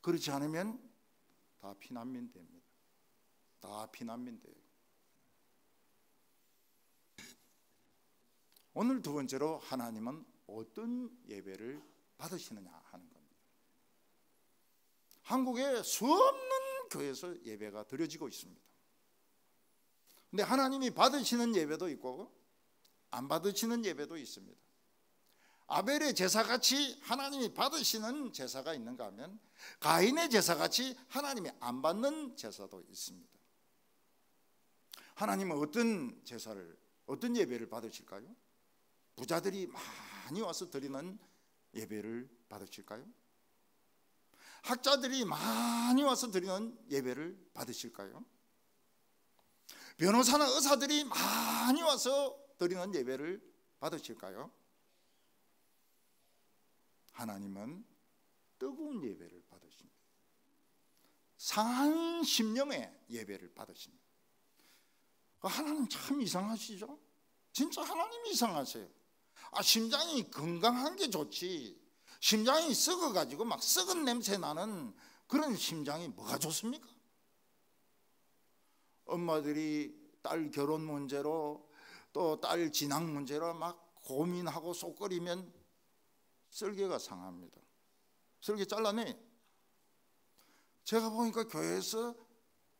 그렇지 않으면 다 피난민 됩니다. 다 피난민 돼요. 오늘 두 번째로 하나님은 어떤 예배를 받으시느냐 하는 겁니다. 한국에 수없는 교회에서 예배가 드려지고 있습니다. 근데 하나님이 받으시는 예배도 있고 안 받으시는 예배도 있습니다. 아벨의 제사같이 하나님이 받으시는 제사가 있는가 하면 가인의 제사같이 하나님이 안 받는 제사도 있습니다. 하나님은 어떤 제사를, 어떤 예배를 받으실까요? 부자들이 많이 와서 드리는 예배를 받으실까요? 학자들이 많이 와서 드리는 예배를 받으실까요? 변호사나 의사들이 많이 와서 드리는 예배를 받으실까요? 하나님은 뜨거운 예배를 받으십니다. 상한 심령의 예배를 받으십니다. 하나님 참 이상하시죠? 진짜 하나님이 이상하세요. 심장이 건강한 게 좋지, 심장이 썩어가지고 막 썩은 냄새 나는 그런 심장이 뭐가 좋습니까? 엄마들이 딸 결혼 문제로 또 딸 진학 문제로 막 고민하고 쏙거리면 썰개가 상합니다. 썰개 잘라내. 제가 보니까 교회에서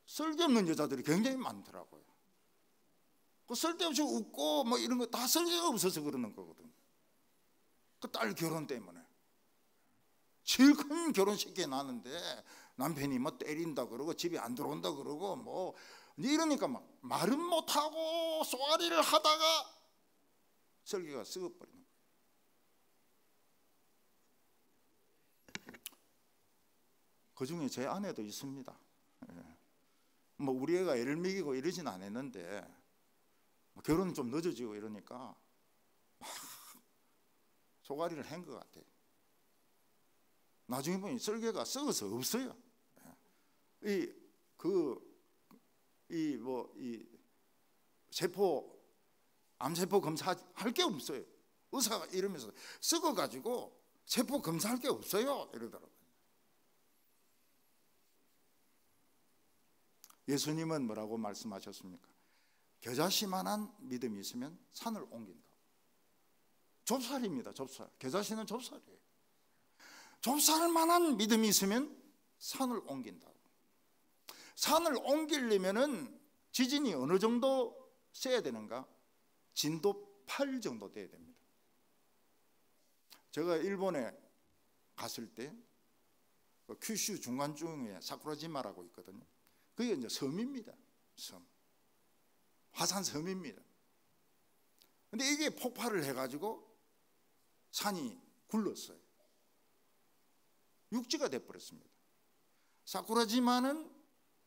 썰개 없는 여자들이 굉장히 많더라고요. 그 쓸데없이 웃고 뭐 이런 거 다 썰개가 없어서 그러는 거거든요. 그 딸 결혼 때문에 제일 큰 결혼식에 나는데 남편이 뭐 때린다 그러고 집에 안 들어온다 그러고 뭐 이러니까 막 말은 못하고 쏘아리를 하다가 썰개가 썩어버리는 거예요. 그 중에 제 아내도 있습니다. 뭐 우리 애가 애를 먹이고 이러진 않았는데 결혼은 좀 늦어지고 이러니까 막 소가리를 한 것 같아요. 나중에 보니 썰개가 썩어서 없어요. 암세포 검사할 게 없어요. 의사가 이러면서 썩어가지고 세포 검사할 게 없어요 이러더라고요. 예수님은 뭐라고 말씀하셨습니까? 겨자씨만한 믿음이 있으면 산을 옮긴다. 좁쌀입니다. 좁쌀. 겨자씨는 좁쌀이에요. 좁쌀만한 믿음이 있으면 산을 옮긴다. 산을 옮기려면은 지진이 어느 정도 세야 되는가? 진도 8 정도 돼야 됩니다. 제가 일본에 갔을 때 큐슈 중간중에 사쿠라지마라고 있거든요. 그게 이제 섬입니다. 섬. 화산 섬입니다. 근데 이게 폭발을 해가지고 산이 굴렀어요. 육지가 돼버렸습니다. 사쿠라지마는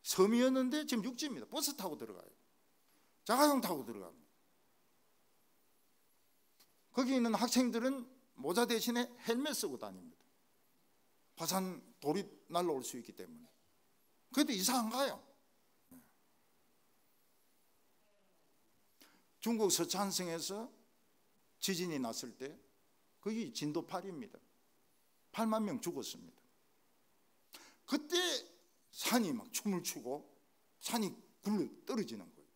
섬이었는데 지금 육지입니다. 버스 타고 들어가요. 자가용 타고 들어갑니다. 거기 있는 학생들은 모자 대신에 헬멧 쓰고 다닙니다. 화산 돌이 날라올 수 있기 때문에. 그래도 이상한가요? 중국 서촨성에서 지진이 났을 때 거기 진도 8입니다. 8만 명 죽었습니다. 그때 산이 막 춤을 추고 산이 굴러 떨어지는 거예요.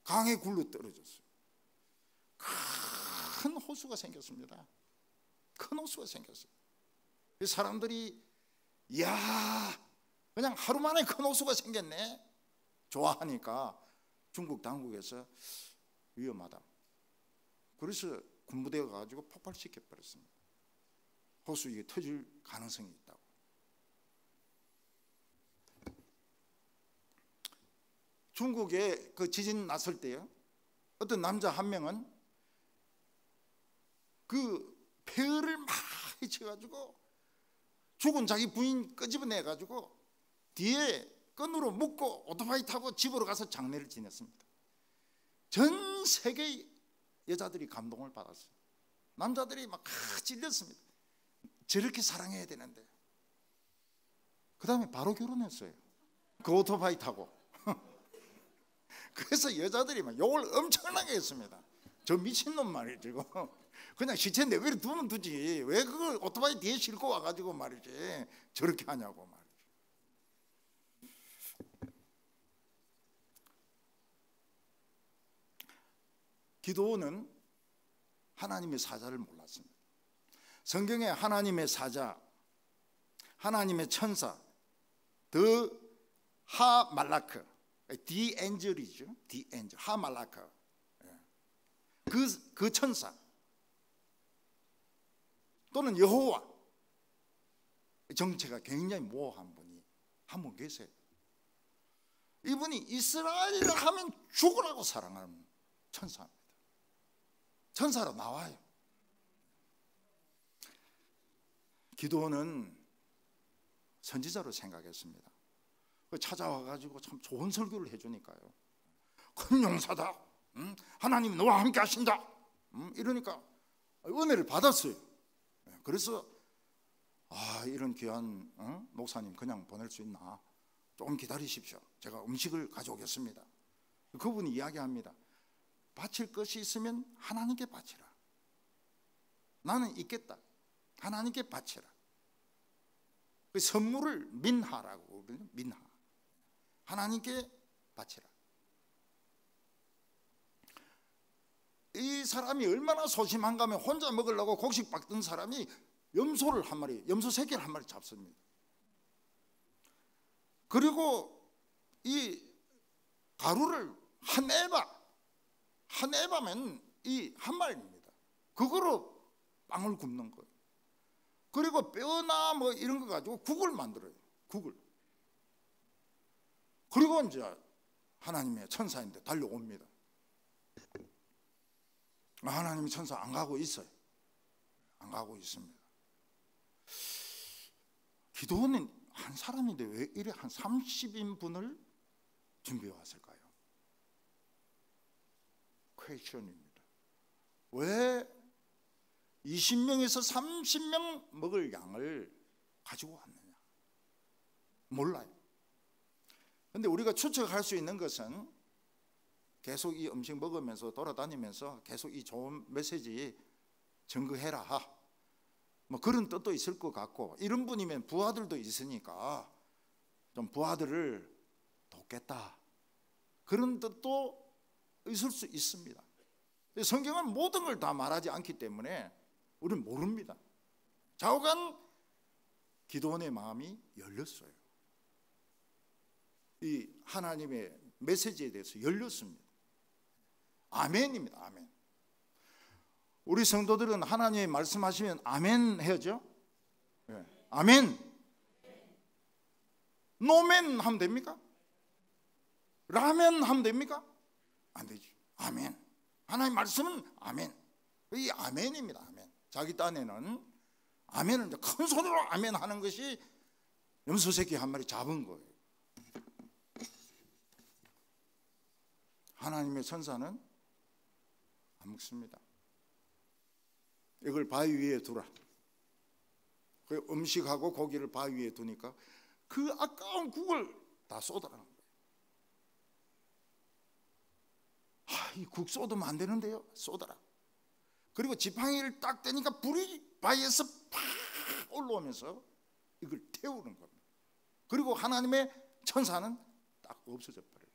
강에 굴러 떨어졌어요. 큰 호수가 생겼습니다. 큰 호수가 생겼어요. 사람들이 이야 그냥 하루 만에 큰 호수가 생겼네 좋아하니까 중국 당국에서 위험하다. 그래서 군부대가 가지고 폭발시켜 버렸습니다. 호수 이게 터질 가능성이 있다고. 중국에 그 지진 났을 때요, 어떤 남자 한 명은 그 폐허를 많이 쳐가지고 죽은 자기 부인 끄집어내 가지고 뒤에 끈으로 묶고 오토바이 타고 집으로 가서 장례를 지냈습니다. 전 세계 여자들이 감동을 받았어요. 남자들이 막 찔렸습니다. 저렇게 사랑해야 되는데. 그 다음에 바로 결혼했어요. 그 오토바이 타고. 그래서 여자들이 막 욕을 엄청나게 했습니다. 저 미친놈 말이지. 그냥 시체 내버려 두면 두지 왜 그걸 오토바이 뒤에 싣고 와가지고 말이지 저렇게 하냐고 말이지. 기도는 하나님의 사자를 몰랐습니다. 성경에 하나님의 사자, 하나님의 천사, 더 하말라크, 디 엔젤이죠. 디 엔젤, 하말라크, 그 천사 또는 여호와, 정체가 굉장히 모호한 분이 한 분 계세요. 이분이 이스라엘을 하면 죽으라고 사랑하는 천사입니다. 천사로 나와요. 기도는 선지자로 생각했습니다. 찾아와가지고 참 좋은 설교를 해주니까요. 큰 용사다. 하나님 너와 함께 하신다. 이러니까 은혜를 받았어요. 그래서 이런 귀한 목사님 그냥 보낼 수 있나? 조금 기다리십시오. 제가 음식을 가져오겠습니다. 그분이 이야기합니다. 바칠 것이 있으면 하나님께 바치라. 나는 있겠다. 하나님께 바치라. 그 선물을 민하라고 그러거든요. 민하. 하나님께 바치라. 이 사람이 얼마나 소심한가 하면 혼자 먹으려고 곡식 박던 사람이 염소를 한 마리, 염소 새끼를 한 마리 잡습니다. 그리고 이 가루를 한 에바면 이 한 마리입니다. 그거로 빵을 굽는 거예요. 그리고 뼈나 뭐 이런 거 가지고 국을 만들어요. 국을. 그리고 이제 하나님의 천사인데 달려옵니다. 하나님의 천사 안 가고 있어요. 안 가고 있습니다. 기도는 한 사람인데 왜 이래 한 30인분을 준비해 왔을까요? 퀘스천입니다. 왜 20명에서 30명 먹을 양을 가지고 왔느냐? 몰라요. 그런데 우리가 추측할 수 있는 것은 계속 이 음식 먹으면서 돌아다니면서 계속 이 좋은 메시지 전거해라, 뭐 그런 뜻도 있을 것 같고, 이런 분이면 부하들도 있으니까 좀 부하들을 돕겠다, 그런 뜻도 있을 수 있습니다. 성경은 모든 걸 다 말하지 않기 때문에 우리는 모릅니다. 좌우간 기도원의 마음이 열렸어요. 이 하나님의 메시지에 대해서 열렸습니다. 아멘입니다. 아멘. 우리 성도들은 하나님이 말씀하시면 아멘 해야죠. 네. 아멘. 노멘 하면 됩니까? 라멘 하면 됩니까? 안 되죠. 아멘. 하나님 말씀은 아멘. 이 아멘입니다. 아멘. 자기 딴에는 아멘을 큰 소리로 아멘 하는 것이 염소 새끼 한 마리 잡은 거예요. 하나님의 천사는 안 먹습니다. 이걸 바위 위에 두라. 그 음식하고 고기를 바위 위에 두니까 그 아까운 국을 다 쏟아라는 거예요. 이 국 쏟으면 안 되는데요. 쏟아라. 그리고 지팡이를 딱 떼니까 불이 바위에서 팍 올라오면서 이걸 태우는 겁니다. 그리고 하나님의 천사는 딱 없어져 버려요.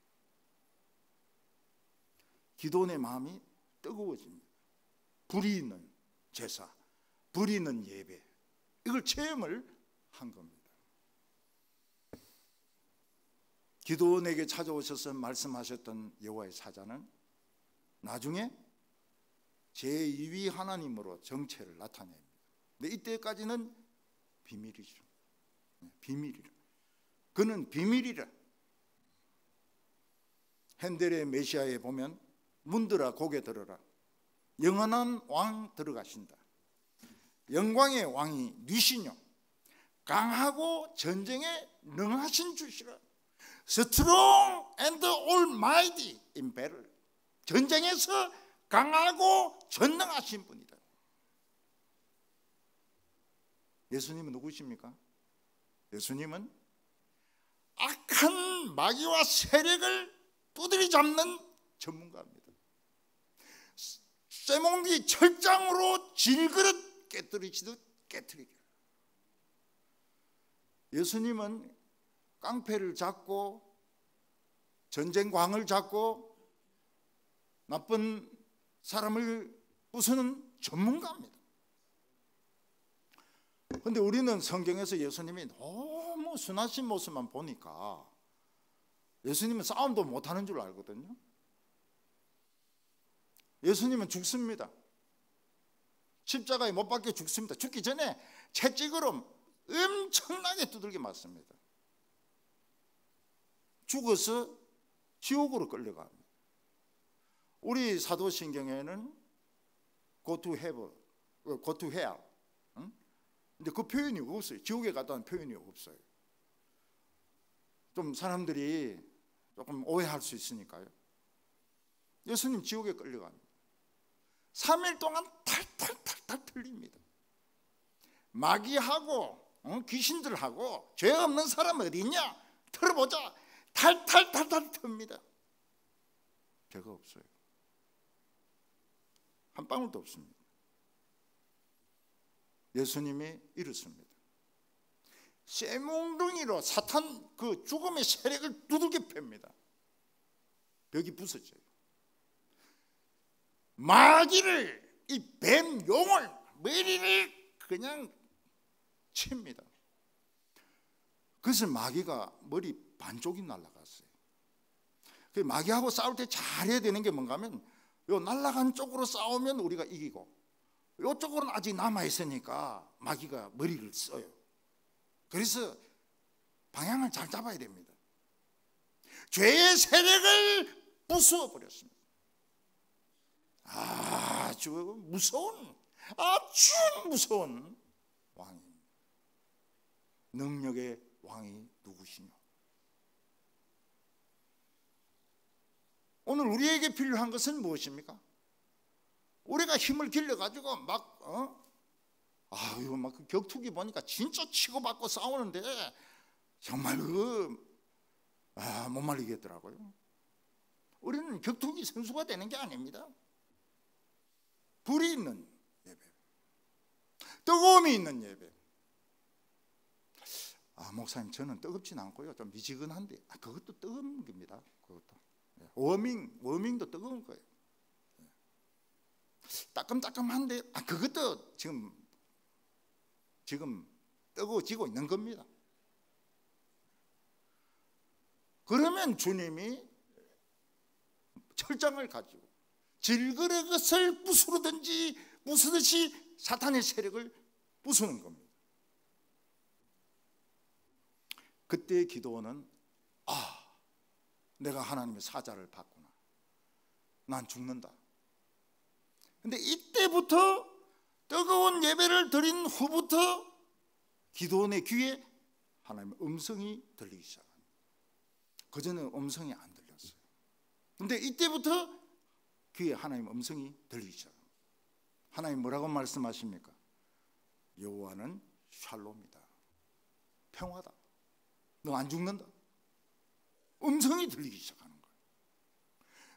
기도원의 마음이 뜨거워집니다. 불이 있는 제사, 불이 있는 예배, 이걸 체험을 한 겁니다. 기도원에게 찾아오셔서 말씀하셨던 여호와의 사자는 나중에 제2위 하나님으로 정체를 나타냅니다. 근데 이때까지는 비밀이죠. 비밀이라. 그는 비밀이라. 핸델의 메시아에 보면 문들아 고개 들어라. 영원한 왕 들어가신다. 영광의 왕이 니시뇨. 강하고 전쟁에 능하신 주시라. Strong and almighty in battle. 전쟁에서 강하고 전능하신 분이다. 예수님은 누구십니까? 예수님은 악한 마귀와 세력을 두드리 잡는 전문가입니다. 쇠몽디 철장으로 질그릇 깨뜨리시듯 깨뜨리게. 예수님은 깡패를 잡고 전쟁광을 잡고 나쁜 사람을 부수는 전문가입니다. 그런데 우리는 성경에서 예수님이 너무 순하신 모습만 보니까 예수님은 싸움도 못하는 줄 알거든요. 예수님은 죽습니다. 십자가에 못 박혀 죽습니다. 죽기 전에 채찍으로 엄청나게 두들겨 맞습니다. 죽어서 지옥으로 끌려갑니다. 우리 사도신경에는 go to heaven, go to hell, 근데 그 표현이 없어요. 지옥에 갔다는 표현이 없어요. 좀 사람들이 조금 오해할 수 있으니까요. 예수님 지옥에 끌려갑니다. 3일 동안 탈탈탈탈 틀립니다. 마귀하고 귀신들하고 죄 없는 사람 어디 있냐? 털어보자. 탈탈탈탈 틉니다. 죄가 없어요. 한 방울도 없습니다. 예수님이 이렇습니다. 쇠몽둥이로 사탄 그 죽음의 세력을 두들겨 팹니다. 벽이 부서져요. 마귀를, 이 뱀 용을, 머리를 그냥 칩니다. 그래서 마귀가 머리 반쪽이 날아갔어요. 그 마귀하고 싸울 때 잘해야 되는 게 뭔가 하면 요 날아간 쪽으로 싸우면 우리가 이기고 요쪽으로는 아직 남아있으니까 마귀가 머리를 써요. 그래서 방향을 잘 잡아야 됩니다. 죄의 세력을 부수어 버렸습니다. 아주 무서운 왕입니다. 능력의 왕이 누구시냐? 오늘 우리에게 필요한 것은 무엇입니까? 우리가 힘을 길러가지고 막 그 격투기 보니까 진짜 치고받고 싸우는데 정말 못 말리겠더라고요. 우리는 격투기 선수가 되는 게 아닙니다. 불이 있는 예배, 뜨거움이 있는 예배. 목사님, 저는 뜨겁진 않고요, 좀 미지근한데 그것도 뜨거운 겁니다. 그것도 워밍도 뜨거운 거예요. 따끔따끔한데 그것도 지금 뜨거워지고 있는 겁니다. 그러면 주님이 철장을 가지고 질그릇을 부수듯이 사탄의 세력을 부수는 겁니다. 그때 기도원은 내가 하나님의 사자를 받구나, 난 죽는다. 근데 이때부터 뜨거운 예배를 드린 후부터 기도원의 귀에 하나님의 음성이 들리기 시작합니다. 그전에 음성이 안 들렸어요. 근데 이때부터 귀에 하나님의 음성이 들리기 시작합니다. 하나님 뭐라고 말씀하십니까? 여호와는 샬롬이다, 평화다, 너 안 죽는다. 음성이 들리기 시작하는 거예요.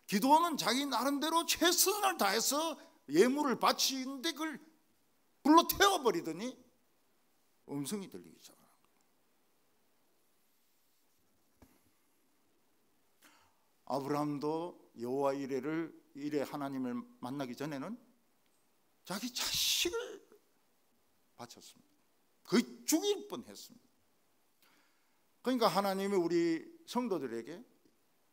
기도원은 자기 나름대로 최선을 다해서 예물을 바치는데 그걸 불로 태워버리더니 음성이 들리기 시작하는 거예요. 아브라함도 여호와 이레 하나님을 만나기 전에는 자기 자식을 바쳤습니다. 거의 죽일 뻔했습니다. 그러니까 하나님이 우리 성도들에게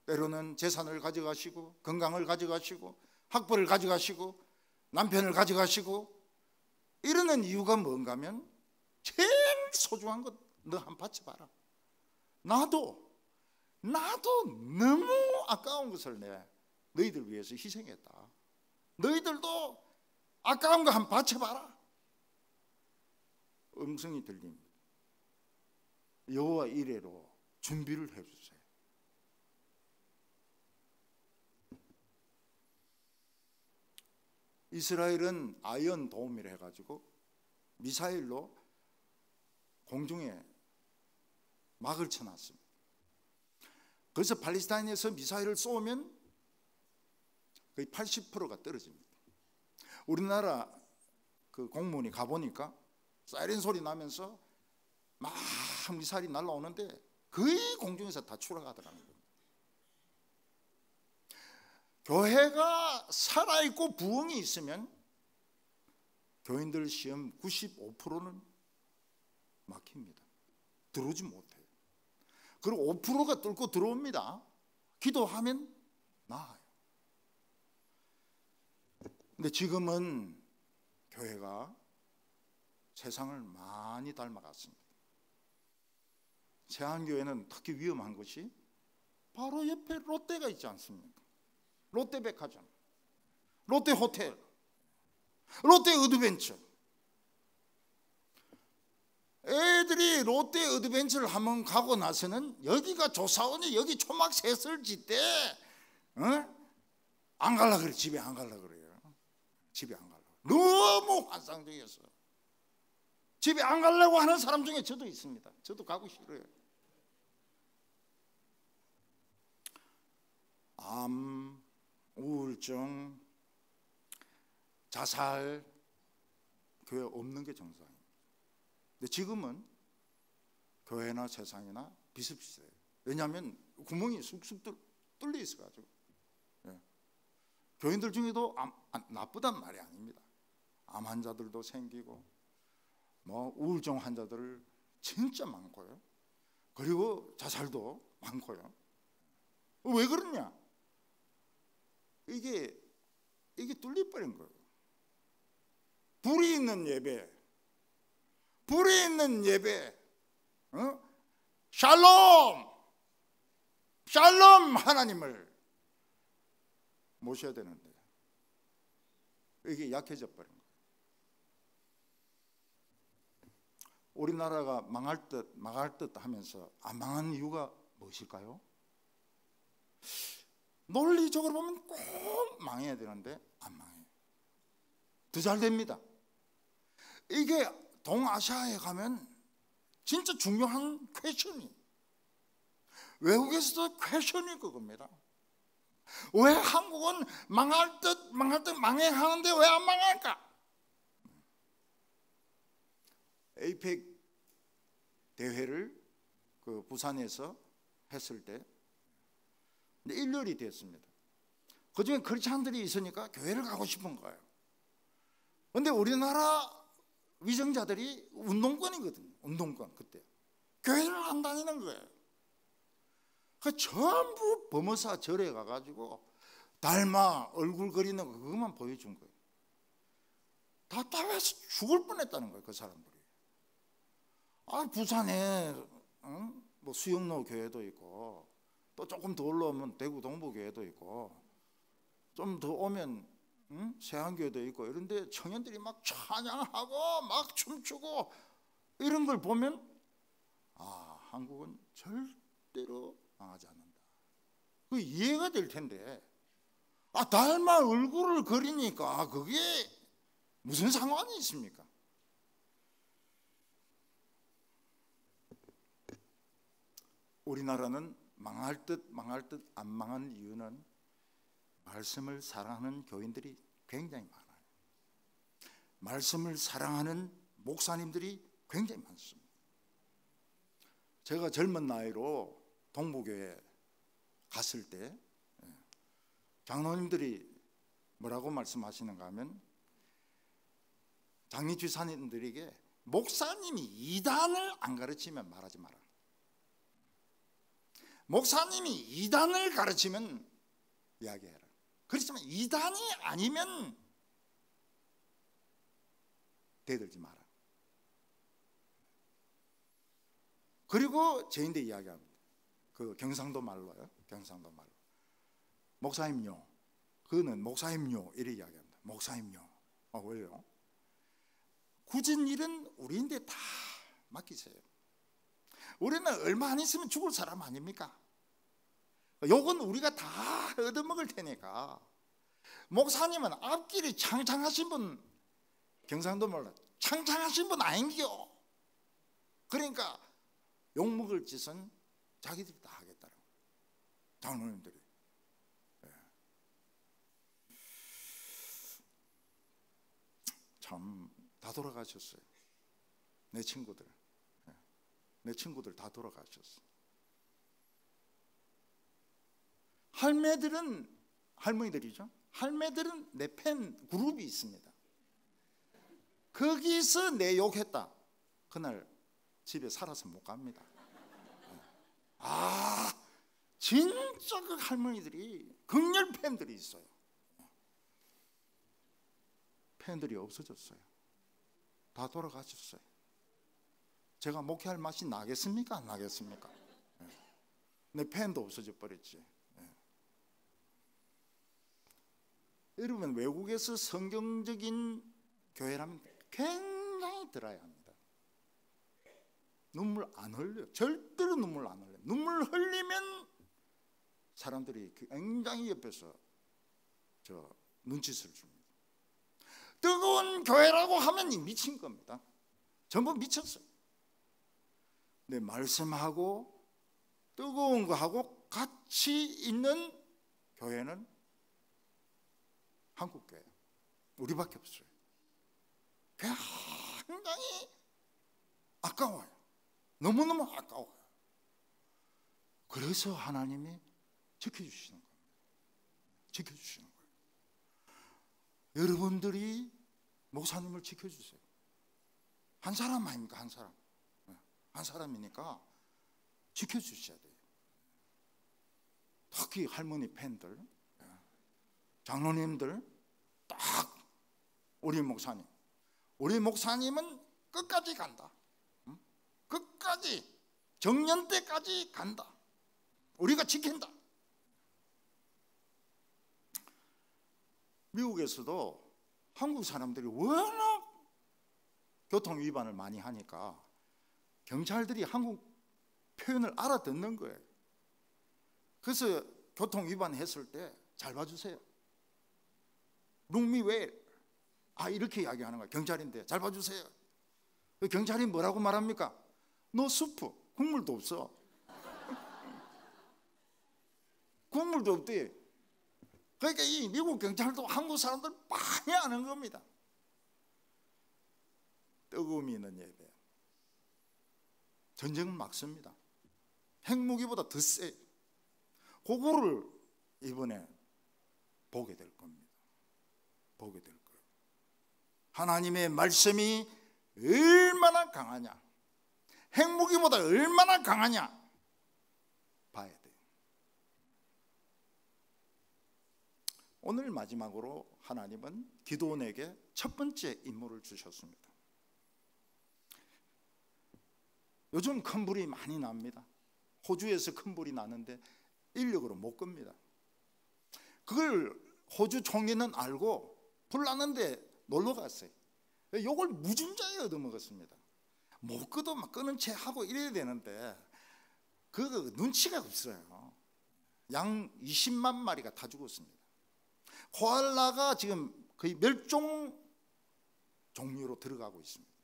때로는 재산을 가져가시고 건강을 가져가시고 학벌을 가져가시고 남편을 가져가시고 이러는 이유가 뭔가 하면 제일 소중한 것 너 한 바쳐봐라. 나도 너무 아까운 것을 너희들 위해서 희생했다. 너희들도 아까운 거 한 바쳐봐라. 음성이 들립니다. 여호와 이레로 준비를 해주세요. 이스라엘은 아이언 도움이라 해가지고 미사일로 공중에 막을 쳐놨습니다. 그래서 팔레스타인에서 미사일을 쏘면 거의 80%가 떨어집니다. 우리나라 그 공무원이 가보니까 사이렌 소리 나면서 막 미사일이 날라오는데 거의 공중에서 다 추락하더라는 겁니다. 교회가 살아있고 부흥이 있으면 교인들 시험 95%는 막힙니다. 들어오지 못해요. 그리고 5%가 뚫고 들어옵니다. 기도하면 나아요. 근데 지금은 교회가 세상을 많이 닮아갔습니다. 세안교회는 특히 위험한 것이 바로 옆에 롯데가 있지 않습니까? 롯데백화점, 롯데호텔, 롯데어드벤처. 애들이 롯데 어드벤처를 한번 가고 나서는 여기가 조사원이 여기 초막 셋을 짓대. 안 갈라 그래. 집에 안 갈라 그래요. 집에 안 갈라. 너무 환상적이었어. 집에 안 가려고 하는 사람 중에 저도 있습니다. 저도 가고 싫어요. 암, 우울증, 자살, 교회 없는 게 정상입니다. 근데 지금은 교회나 세상이나 비슷비슷해요. 왜냐하면 구멍이 쑥쑥 뚫려 있어가지고. 예. 교인들 중에도 나쁘단 말이 아닙니다. 암 환자들도 생기고 뭐 우울증 환자들 진짜 많고요. 그리고 자살도 많고요. 왜 그러냐? 이게 뚫려버린 거예요. 불이 있는 예배, 불이 있는 예배, 샬롬, 샬롬 하나님을 모셔야 되는데 이게 약해져 버린 거예요. 우리나라가 망할 듯 하면서 안 망한 이유가 무엇일까요? 논리적으로 보면 꼭 망해야 되는데 안 망해요. 더 잘 됩니다. 이게 동아시아에 가면 진짜 중요한 퀘션이, 외국에서도 퀘션이 그겁니다. 왜 한국은 망할 듯 망해 하는데 왜 안 망할까? 에이펙 대회를 그 부산에서 했을 때 1년이 됐습니다. 그중에 크리스찬들이 있으니까 교회를 가고 싶은 거예요. 그런데 우리나라 위정자들이 운동권이거든요. 운동권. 그때 교회를 안 다니는 거예요. 그 전부 범어사 절에 가가지고 닮아 얼굴 그리는 거 그것만 보여준 거예요. 답답해서 죽을 뻔했다는 거예요. 그 사람들이. 부산에 뭐 수영로 교회도 있고 또 조금 더 올라오면 대구 동부교회도 있고 좀 더 오면 세안교회도 있고 이런데 청년들이 막 찬양하고 막 춤추고 이런 걸 보면 한국은 절대로 망하지 않는다. 그 이해가 될 텐데 닮아 얼굴을 그리니까 그게 무슨 상관이 있습니까? 우리나라는 망할 듯 안 망한 이유는 말씀을 사랑하는 교인들이 굉장히 많아요. 말씀을 사랑하는 목사님들이 굉장히 많습니다. 제가 젊은 나이로 동부교회 갔을 때 장로님들이 뭐라고 말씀하시는가 하면 장로주사님들에게 목사님이 이단을 안 가르치면 말하지 마라. 목사님이 이단을 가르치면 이야기해라. 그렇지만 이단이 아니면 대들지 마라. 그리고 저인데 이야기합니다. 그 경상도 말로요. 경상도 말로. 목사님요. 그는 목사님요. 이렇게 이야기합니다. 목사님요. 왜요? 굳은 일은 우리인데 다 맡기세요. 우리는 얼마 안 있으면 죽을 사람 아닙니까? 욕은 우리가 다 얻어먹을 테니까. 목사님은 앞길이 창창하신 분, 경상도 말로 창창하신 분 아닌겨. 그러니까 욕먹을 짓은 자기들이 다 하겠다는 거예요. 장로님들이. 참 다 돌아가셨어요. 내 친구들 다 돌아가셨어. 할머니들이죠. 할매들은 내 팬 그룹이 있습니다. 거기서 내 욕했다. 그날 집에 살아서 못 갑니다. 진짜 그 할머니들이 극렬 팬들이 있어요. 팬들이 없어졌어요. 다 돌아가셨어요. 제가 목회할 맛이 나겠습니까? 안 나겠습니까? 내 팬도 없어져 버렸지. 여러분, 외국에서 성경적인 교회라면 굉장히 들어야 합니다. 눈물 안 흘려요. 절대로 눈물 안 흘려요. 눈물 흘리면 사람들이 굉장히 옆에서 눈짓을 줍니다. 뜨거운 교회라고 하면 미친 겁니다. 전부 미쳤어요. 근데 말씀하고 뜨거운 거하고 같이 있는 교회는 한국교회 우리밖에 없어요. 굉장히 아까워요. 너무너무 아까워요. 그래서 하나님이 지켜주시는 겁니다. 지켜주시는 거예요. 여러분들이 목사님을 지켜주세요. 한 사람 아닙니까? 한 사람. 한 사람이니까 지켜주셔야 돼요. 특히 할머니 팬들, 장로님들, 딱 우리 목사님은 끝까지 간다. 끝까지 정년 때까지 간다. 우리가 지킨다. 미국에서도 한국 사람들이 워낙 교통 위반을 많이 하니까 경찰들이 한국 표현을 알아듣는 거예요. 그래서 교통 위반했을 때 잘 봐주세요. Look me well. 이렇게 이야기하는 거예요. 경찰인데 잘 봐주세요. 경찰이 뭐라고 말합니까? 너 수프, 국물도 없어. 국물도 없대. 그러니까 이 미국 경찰도 한국 사람들 많이 아는 겁니다. 뜨거움이 있는 예배. 전쟁은 막습니다. 핵무기보다 더 세. 그거를 이번에 보게 될 겁니다. 보게 될 거예요. 하나님의 말씀이 얼마나 강하냐, 핵무기보다 얼마나 강하냐 봐야 돼요. 오늘 마지막으로 하나님은 기드온에게 첫 번째 임무를 주셨습니다. 요즘 큰 불이 많이 납니다. 호주에서 큰 불이 나는데 인력으로 못 끕니다. 그걸 호주 총리는 알고 불 나는데 놀러 갔어요. 이걸 무진장에 얻어먹었습니다. 못 끄도 막 끄는 채 하고 이래야 되는데 그 눈치가 없어요. 양 20만 마리가 다 죽었습니다. 코알라가 지금 거의 멸종 종류로 들어가고 있습니다.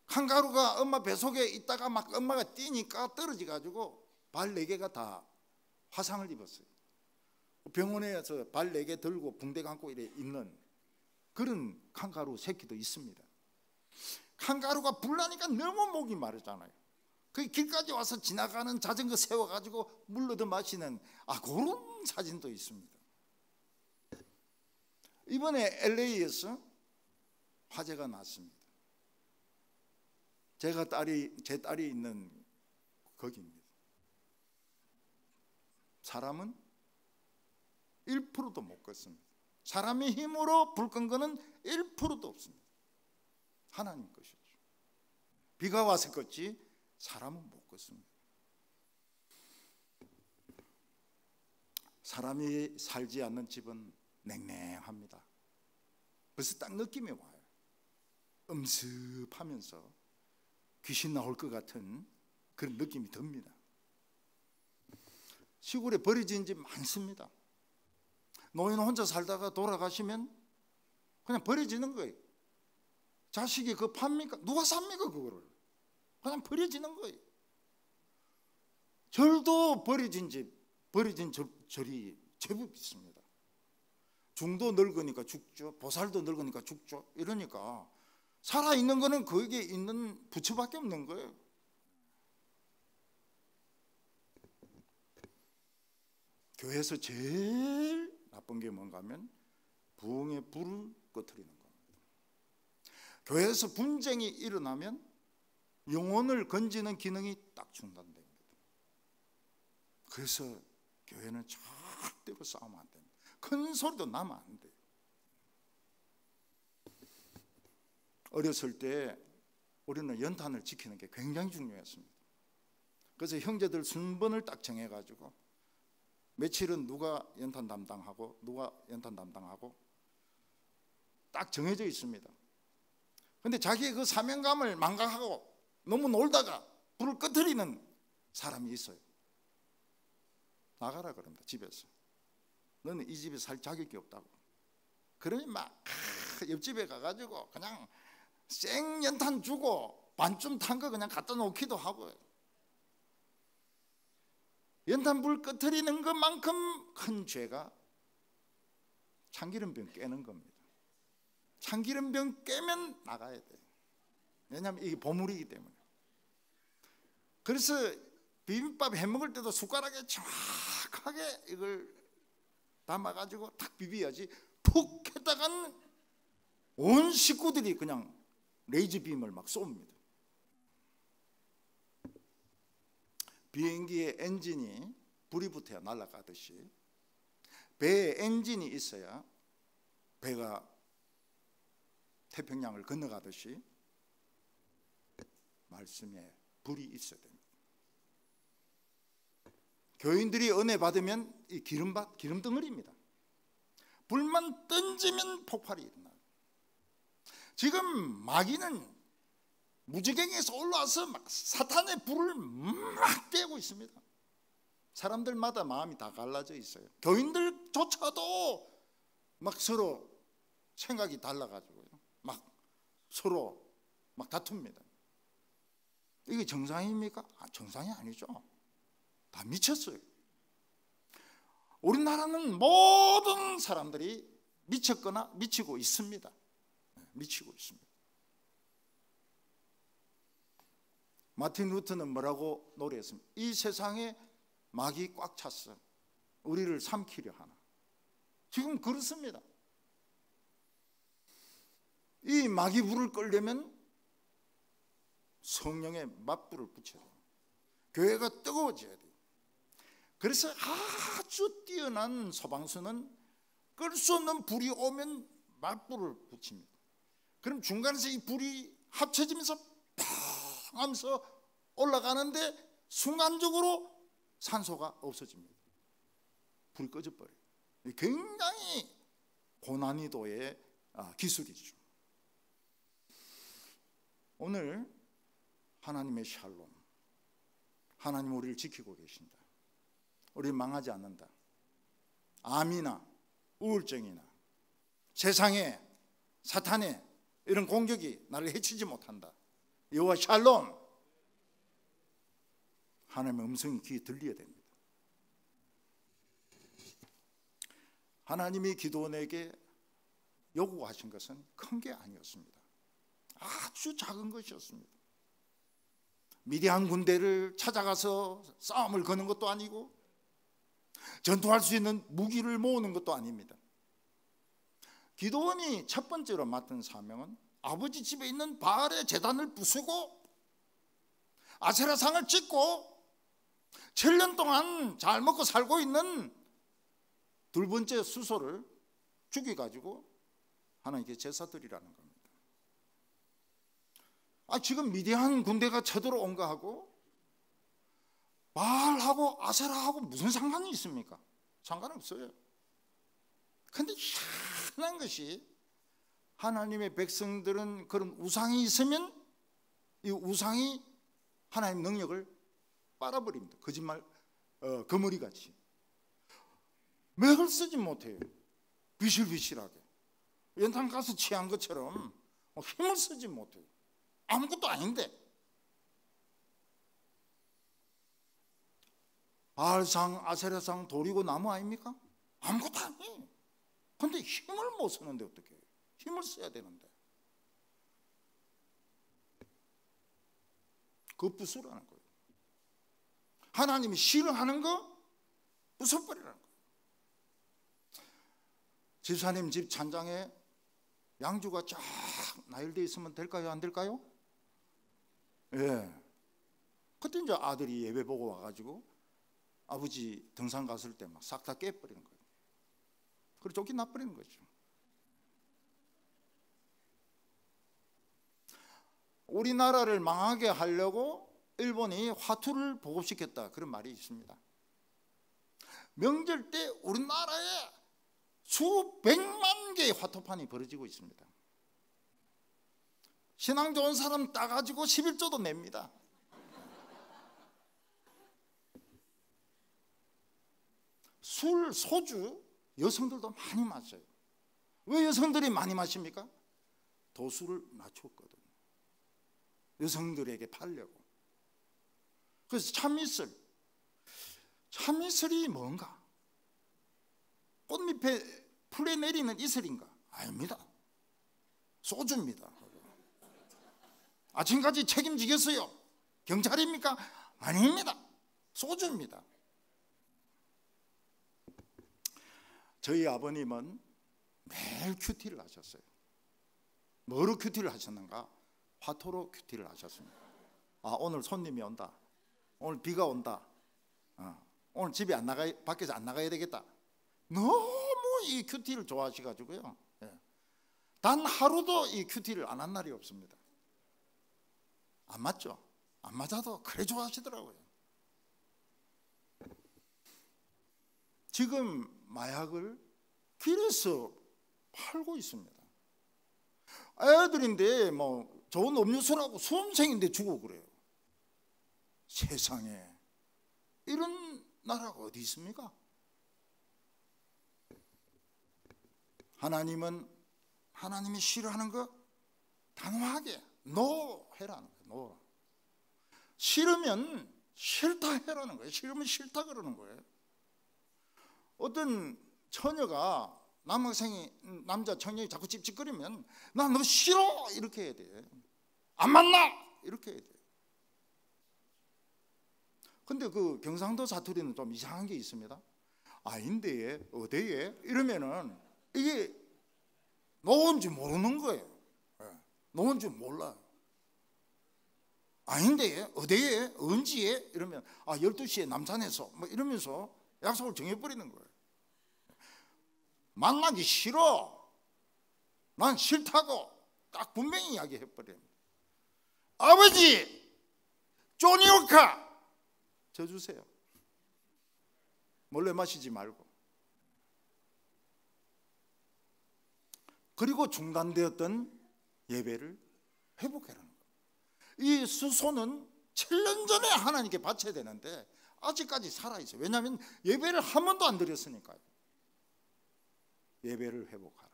칸가루가 엄마 뱃속에 있다가 막 엄마가 뛰니까 떨어져 가지고 발 4개가 다 화상을 입었어요. 병원에서 발 4개 들고 붕대 감고 이래 있는 그런 칸가루 새끼도 있습니다. 칸가루가 불나니까 너무 목이 마르잖아요. 그 길까지 와서 지나가는 자전거 세워가지고 물 얻어 마시는 그런 사진도 있습니다. 이번에 LA에서 화재가 났습니다. 제 딸이 있는 거기입니다. 사람은 1%도 못 껐습니다. 사람의 힘으로 불 끈 거는 1%도 없습니다. 하나님 것이죠. 비가 와서 껐지 사람은 못 껐습니다. 사람이 살지 않는 집은 냉랭합니다. 벌써 딱 느낌이 와요. 음습하면서 귀신 나올 것 같은 그런 느낌이 듭니다. 시골에 버려진 집 많습니다. 노인 혼자 살다가 돌아가시면 그냥 버려지는 거예요. 자식이 그거 팝니까? 누가 삽니까 그거를? 그냥 버려지는 거예요. 절도 버려진 절이 제법 있습니다. 중도 늙으니까 죽죠. 보살도 늙으니까 죽죠. 이러니까 살아있는 거는 거기에 있는 부처밖에 없는 거예요. 교회에서 제일 나쁜 게 뭔가 하면 부흥의 불을 꺼트리는 겁니다. 교회에서 분쟁이 일어나면 영혼을 건지는 기능이 딱 중단됩니다. 그래서 교회는 절대로 싸우면 안 됩니다. 큰 소리도 나면 안 돼요. 어렸을 때 우리는 연탄을 지키는 게 굉장히 중요했습니다. 그래서 형제들 순번을 딱 정해가지고 며칠은 누가 연탄 담당하고 누가 연탄 담당하고 딱 정해져 있습니다. 근데 자기의 그 사명감을 망각하고 너무 놀다가 불을 꺼트리는 사람이 있어요. 나가라 그럽니다. 집에서. 너는 이 집에 살 자격이 없다고. 그러니 막 옆집에 가가지고 그냥 생연탄 주고 반쯤 탄 거 그냥 갖다 놓기도 하고. 연탄 불 꺼트리는 것만큼 큰 죄가 참기름병 깨는 겁니다. 참기름병 깨면 나가야 돼. 왜냐하면 이게 보물이기 때문에. 그래서 비빔밥 해먹을 때도 숟가락에 정확하게 이걸 담아가지고 탁 비벼야지. 푹 했다가는 온 식구들이 그냥 레이저빔을 막 쏩니다. 비행기의 엔진이 불이 붙어야 날아가듯이 배에 엔진이 있어야 배가 태평양을 건너가듯이 말씀에 불이 있어야 됩니다. 교인들이 은혜 받으면 이 기름 덩어리입니다. 불만 던지면 폭발이 일어나요. 지금 마귀는 무지개에서 올라와서 막 사탄의 불을 막 떼고 있습니다. 사람들마다 마음이 다 갈라져 있어요. 교인들조차도 막 서로 생각이 달라가지고요. 막 서로 막 다툽니다. 이게 정상입니까? 정상이 아니죠. 다 미쳤어요. 우리나라는 모든 사람들이 미쳤거나 미치고 있습니다. 미치고 있습니다. 마틴 루터는 뭐라고 노래했습니까? 이 세상에 마귀 꽉 찼어. 우리를 삼키려 하나. 지금 그렇습니다. 이 마귀 불을 끌려면 성령의 맞불을 붙여야 돼요. 교회가 뜨거워져야 돼요. 그래서 아주 뛰어난 소방수는 끌 수 없는 불이 오면 맞불을 붙입니다. 그럼 중간에서 이 불이 합쳐지면서 팡 하면서 올라가는데 순간적으로 산소가 없어집니다. 불이 꺼져버려요. 굉장히 고난이도의 기술이죠. 오늘 하나님의 샬롬, 하나님 우리를 지키고 계신다. 우리는 망하지 않는다. 암이나 우울증이나 세상에 사탄의 이런 공격이 나를 해치지 못한다. 여호와 샬롬, 하나님의 음성이 귀에 들려야 됩니다. 하나님이 기도원에게 요구하신 것은 큰 게 아니었습니다. 아주 작은 것이었습니다. 미디안 군대를 찾아가서 싸움을 거는 것도 아니고 전투할 수 있는 무기를 모으는 것도 아닙니다. 기도원이 첫 번째로 맡은 사명은 아버지 집에 있는 바알의 제단을 부수고 아세라상을 찍고 7년 동안 잘 먹고 살고 있는 둘 번째 수소를 죽여가지고 하나님께 제사 드리라는 겁니다. 지금 미디안 군대가 쳐들어온 거하고 바알하고 아세라하고 무슨 상관이 있습니까? 상관없어요. 그런데 희한한 것이 하나님의 백성들은 그런 우상이 있으면 이 우상이 하나님의 능력을 빨아버립니다. 거짓말 거머리같이 맥을 쓰지 못해요. 비실비실하게 연탄 가스 취한 것처럼 힘을 쓰지 못해요. 아무것도 아닌데 바알상, 아세라상, 돌이고 나무 아닙니까? 아무것도 아니에요. 그런데 힘을 못 쓰는데 어떻게 해요? 힘을 써야 되는데 그거 부수라는 거예요. 하나님이 싫어하는 거 부숴버리라는 거예요. 집사님 집 찬장에 양주가 쫙 나열되어 있으면 될까요? 안 될까요? 예. 그때 이제 아들이 예배 보고 와가지고 아버지 등산 갔을 때 막 싹 다 깨버리는 거예요. 그리고 쫓겨나버리는 거죠. 우리나라를 망하게 하려고 일본이 화투를 보급시켰다, 그런 말이 있습니다. 명절 때 우리나라에 수백만 개의 화투판이 벌어지고 있습니다. 신앙 좋은 사람 따가지고 11조도 냅니다. 술, 소주 여성들도 많이 마셔요. 왜 여성들이 많이 마십니까? 도수를 낮췄거든요. 여성들에게 팔려고. 그래서 참이슬이 뭔가? 꽃잎에 풀에 내리는 이슬인가? 아닙니다. 소주입니다. 아침까지 책임지겠어요? 경찰입니까? 아닙니다. 소주입니다. 저희 아버님은 매일 큐티를 하셨어요. 뭐로 큐티를 하셨는가? 화토로 큐티를 하셨습니다. 오늘 손님이 온다. 오늘 비가 온다. 오늘 집에 밖에서 안 나가야 되겠다. 너무 이 큐티를 좋아하셔가지고요. 단 하루도 이 큐티를 안 한 날이 없습니다. 안 맞죠? 안 맞아도 그래 좋아하시더라고요. 지금 마약을 길에서 팔고 있습니다. 애들인데 뭐 좋은 음료수라고 수험생인데 주고 그래요. 세상에 이런 나라가 어디 있습니까? 하나님이 싫어하는 거 단호하게 노 해라는 거예요. 노. 싫으면 싫다 해라는 거예요. 싫으면 싫다 그러는 거예요. 어떤 처녀가 남자 청년이 자꾸 찝찝거리면 나 너 싫어 이렇게 해야 돼. 안 만나 이렇게 해야 돼. 근데 그 경상도 사투리는 좀 이상한 게 있습니다. 아닌데 어디에 이러면은 이게 놓은지 모르는 거예요. 놓은지 몰라요. 아닌데 어디에 언제에 이러면 12시에 남산에서 뭐 이러면서 약속을 정해버리는 거예요. 만나기 싫어. 난 싫다고 딱 분명히 이야기해버려요. 아버지 쪼니오카 저 주세요. 몰래 마시지 말고. 그리고 중단되었던 예배를 회복하라는 거예요. 이 수소는 7년 전에 하나님께 바쳐야 되는데 아직까지 살아있어요. 왜냐하면 예배를 한 번도 안 드렸으니까요. 예배를 회복하라.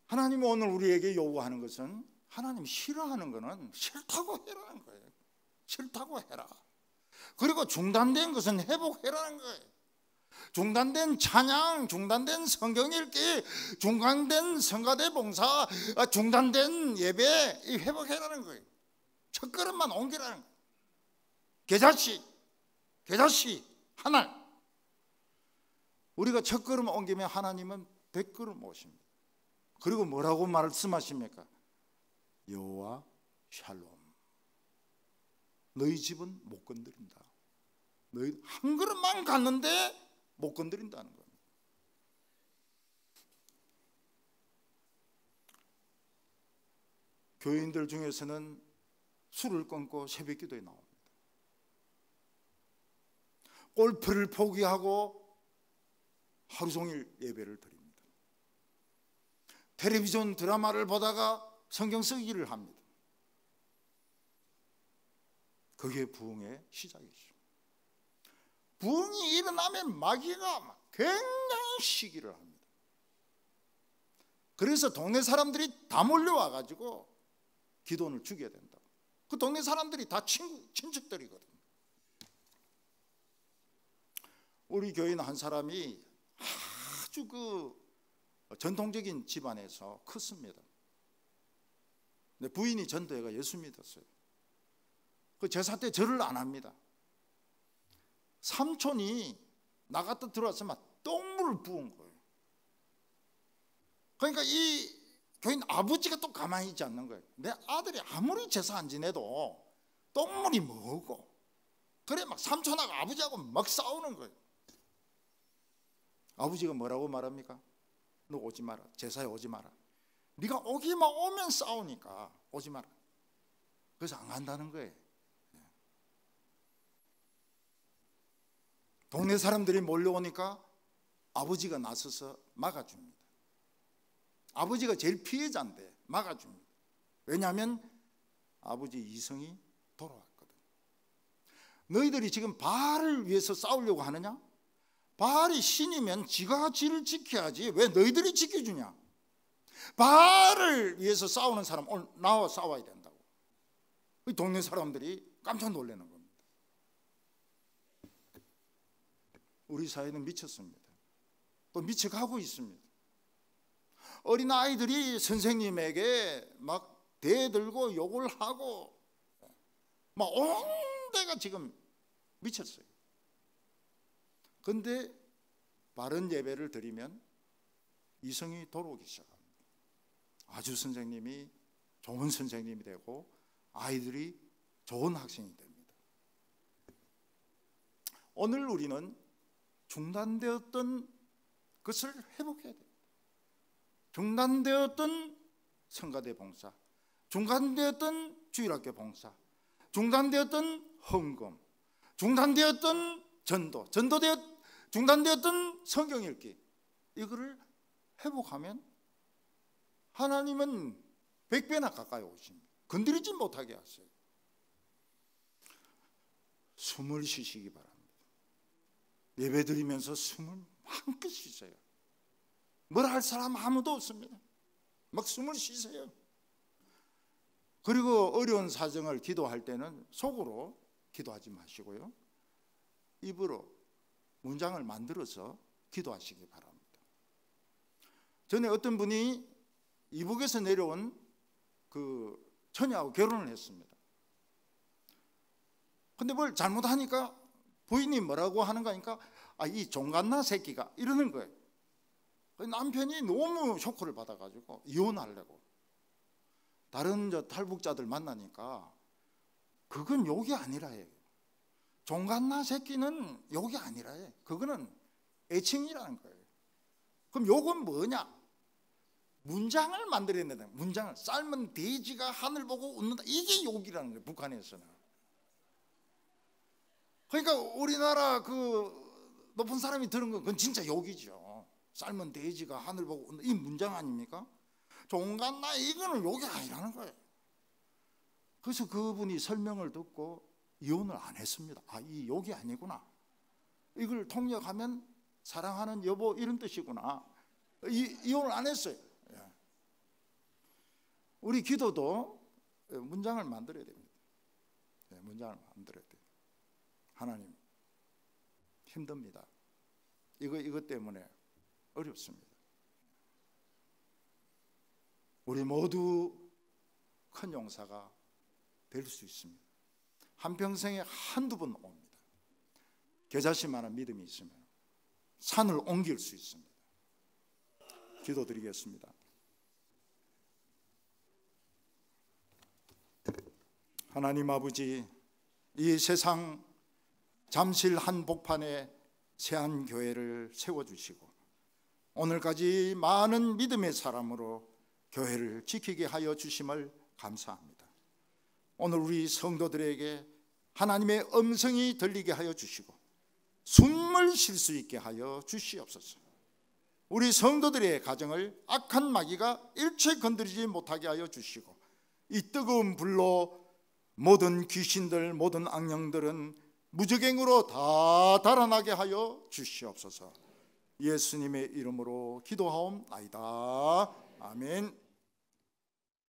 하나님이 오늘 우리에게 요구하는 것은 하나님 싫어하는 것은 싫다고 해라는 거예요. 싫다고 해라. 그리고 중단된 것은 회복해라는 거예요. 중단된 찬양, 중단된 성경 읽기, 중단된 성가대 봉사, 중단된 예배 회복해라는 거예요. 첫걸음만 옮기라는 거예요. 계좌씨 하나. 우리가 첫걸음 옮기면 하나님은 100걸음 오십니다. 그리고 뭐라고 말씀하십니까? 여호와 샬롬. 너희 집은 못 건드린다. 너희 한 걸음만 갔는데 못 건드린다는 겁니다. 교인들 중에서는 술을 끊고 새벽기도에 나옵니다. 골프를 포기하고 하루 종일 예배를 드립니다. 텔레비전 드라마를 보다가 성경 쓰기를 합니다. 그게 부흥의 시작이죠. 부흥이 일어나면 마귀가 굉장히 시기를 합니다. 그래서 동네 사람들이 다 몰려와 가지고 기도원을 죽여야 된다. 그 동네 사람들이 다 친척들이거든요. 우리 교인 한 사람이 아주 그 전통적인 집안에서 컸습니다. 근데 부인이 전도해가 예수 믿었어요. 그 제사 때 절을 안 합니다. 삼촌이 나갔다 들어와서 막 똥물을 부은 거예요. 그러니까 이 교인 아버지가 또 가만히 있지 않는 거예요. 내 아들이 아무리 제사 안 지내도 똥물이 뭐고, 그래 막 삼촌하고 아버지하고 막 싸우는 거예요. 아버지가 뭐라고 말합니까? 너 오지 마라. 제사에 오지 마라. 네가 오기만 오면 싸우니까 오지 마라. 그래서 안 간다는 거예요. 동네 사람들이 몰려오니까 아버지가 나서서 막아줍니다. 아버지가 제일 피해자인데 막아줍니다. 왜냐하면 아버지 이성이 돌아왔거든. 너희들이 지금 바알을 위해서 싸우려고 하느냐? 바알이 신이면 지가 지를 지켜야지 왜 너희들이 지켜주냐? 바알을 위해서 싸우는 사람 오늘 나와 싸워야 된다고. 동네 사람들이 깜짝 놀라는 겁니다. 우리 사회는 미쳤습니다. 또 미쳐가고 있습니다. 어린 아이들이 선생님에게 막 대들고 욕을 하고 막 온 데가 지금 미쳤어요. 그런데 바른 예배를 드리면 이성이 돌아오기 시작합니다. 아주 선생님이 좋은 선생님이 되고 아이들이 좋은 학생이 됩니다. 오늘 우리는 중단되었던 것을 회복해야 돼요. 중단되었던 성가대 봉사, 중단되었던 주일학교 봉사, 중단되었던 헌금, 중단되었던 전도, 중단되었던 성경 읽기, 이거를 회복하면 하나님은 100배나 가까이 오십니다. 건드리지 못하게 하세요. 숨을 쉬시기 바랍니다. 예배 드리면서 숨을 마음껏 쉬세요. 뭐라 할 사람 아무도 없습니다. 막 숨을 쉬세요. 그리고 어려운 사정을 기도할 때는 속으로 기도하지 마시고요, 입으로 문장을 만들어서 기도하시기 바랍니다. 전에 어떤 분이 이북에서 내려온 그 처녀하고 결혼을 했습니다. 근데 뭘 잘못하니까 부인이 뭐라고 하는가 하니까 이 종갓나 새끼가 이러는 거예요. 남편이 너무 쇼크를 받아가지고 이혼하려고. 다른 탈북자들 만나니까 그건 욕이 아니라 해요. 종갓나 새끼는 욕이 아니라 해. 그거는 애칭이라는 거예요. 그럼 욕은 뭐냐? 문장을 만들어야 된다. 문장을. 삶은 돼지가 하늘 보고 웃는다. 이게 욕이라는 거예요, 북한에서는. 그러니까 우리나라 그 높은 사람이 들은 건 그건 진짜 욕이죠. 삶은 돼지가 하늘 보고 웃는다. 이 문장 아닙니까? 종갓나 이거는 욕이 아니라는 거예요. 그래서 그분이 설명을 듣고 이혼을 안 했습니다. 이 욕이 아니구나. 이걸 통역하면 사랑하는 여보 이런 뜻이구나. 이혼을 안 했어요. 우리 기도도 문장을 만들어야 됩니다. 문장을 만들어야 돼요. 하나님 힘듭니다. 이것 때문에 어렵습니다. 우리 모두 큰 용사가 될 수 있습니다. 한평생에 한두 번 옵니다. 겨자씨만한 믿음이 있으면 산을 옮길 수 있습니다. 기도드리겠습니다. 하나님 아버지, 이 세상 잠실 한복판에 새한 교회를 세워주시고 오늘까지 많은 믿음의 사람으로 교회를 지키게 하여 주심을 감사합니다. 오늘 우리 성도들에게 하나님의 음성이 들리게 하여 주시고 숨을 쉴 수 있게 하여 주시옵소서. 우리 성도들의 가정을 악한 마귀가 일체 건드리지 못하게 하여 주시고 이 뜨거운 불로 모든 귀신들, 모든 악령들은 무적행으로 다 달아나게 하여 주시옵소서. 예수님의 이름으로 기도하옵나이다. 아멘.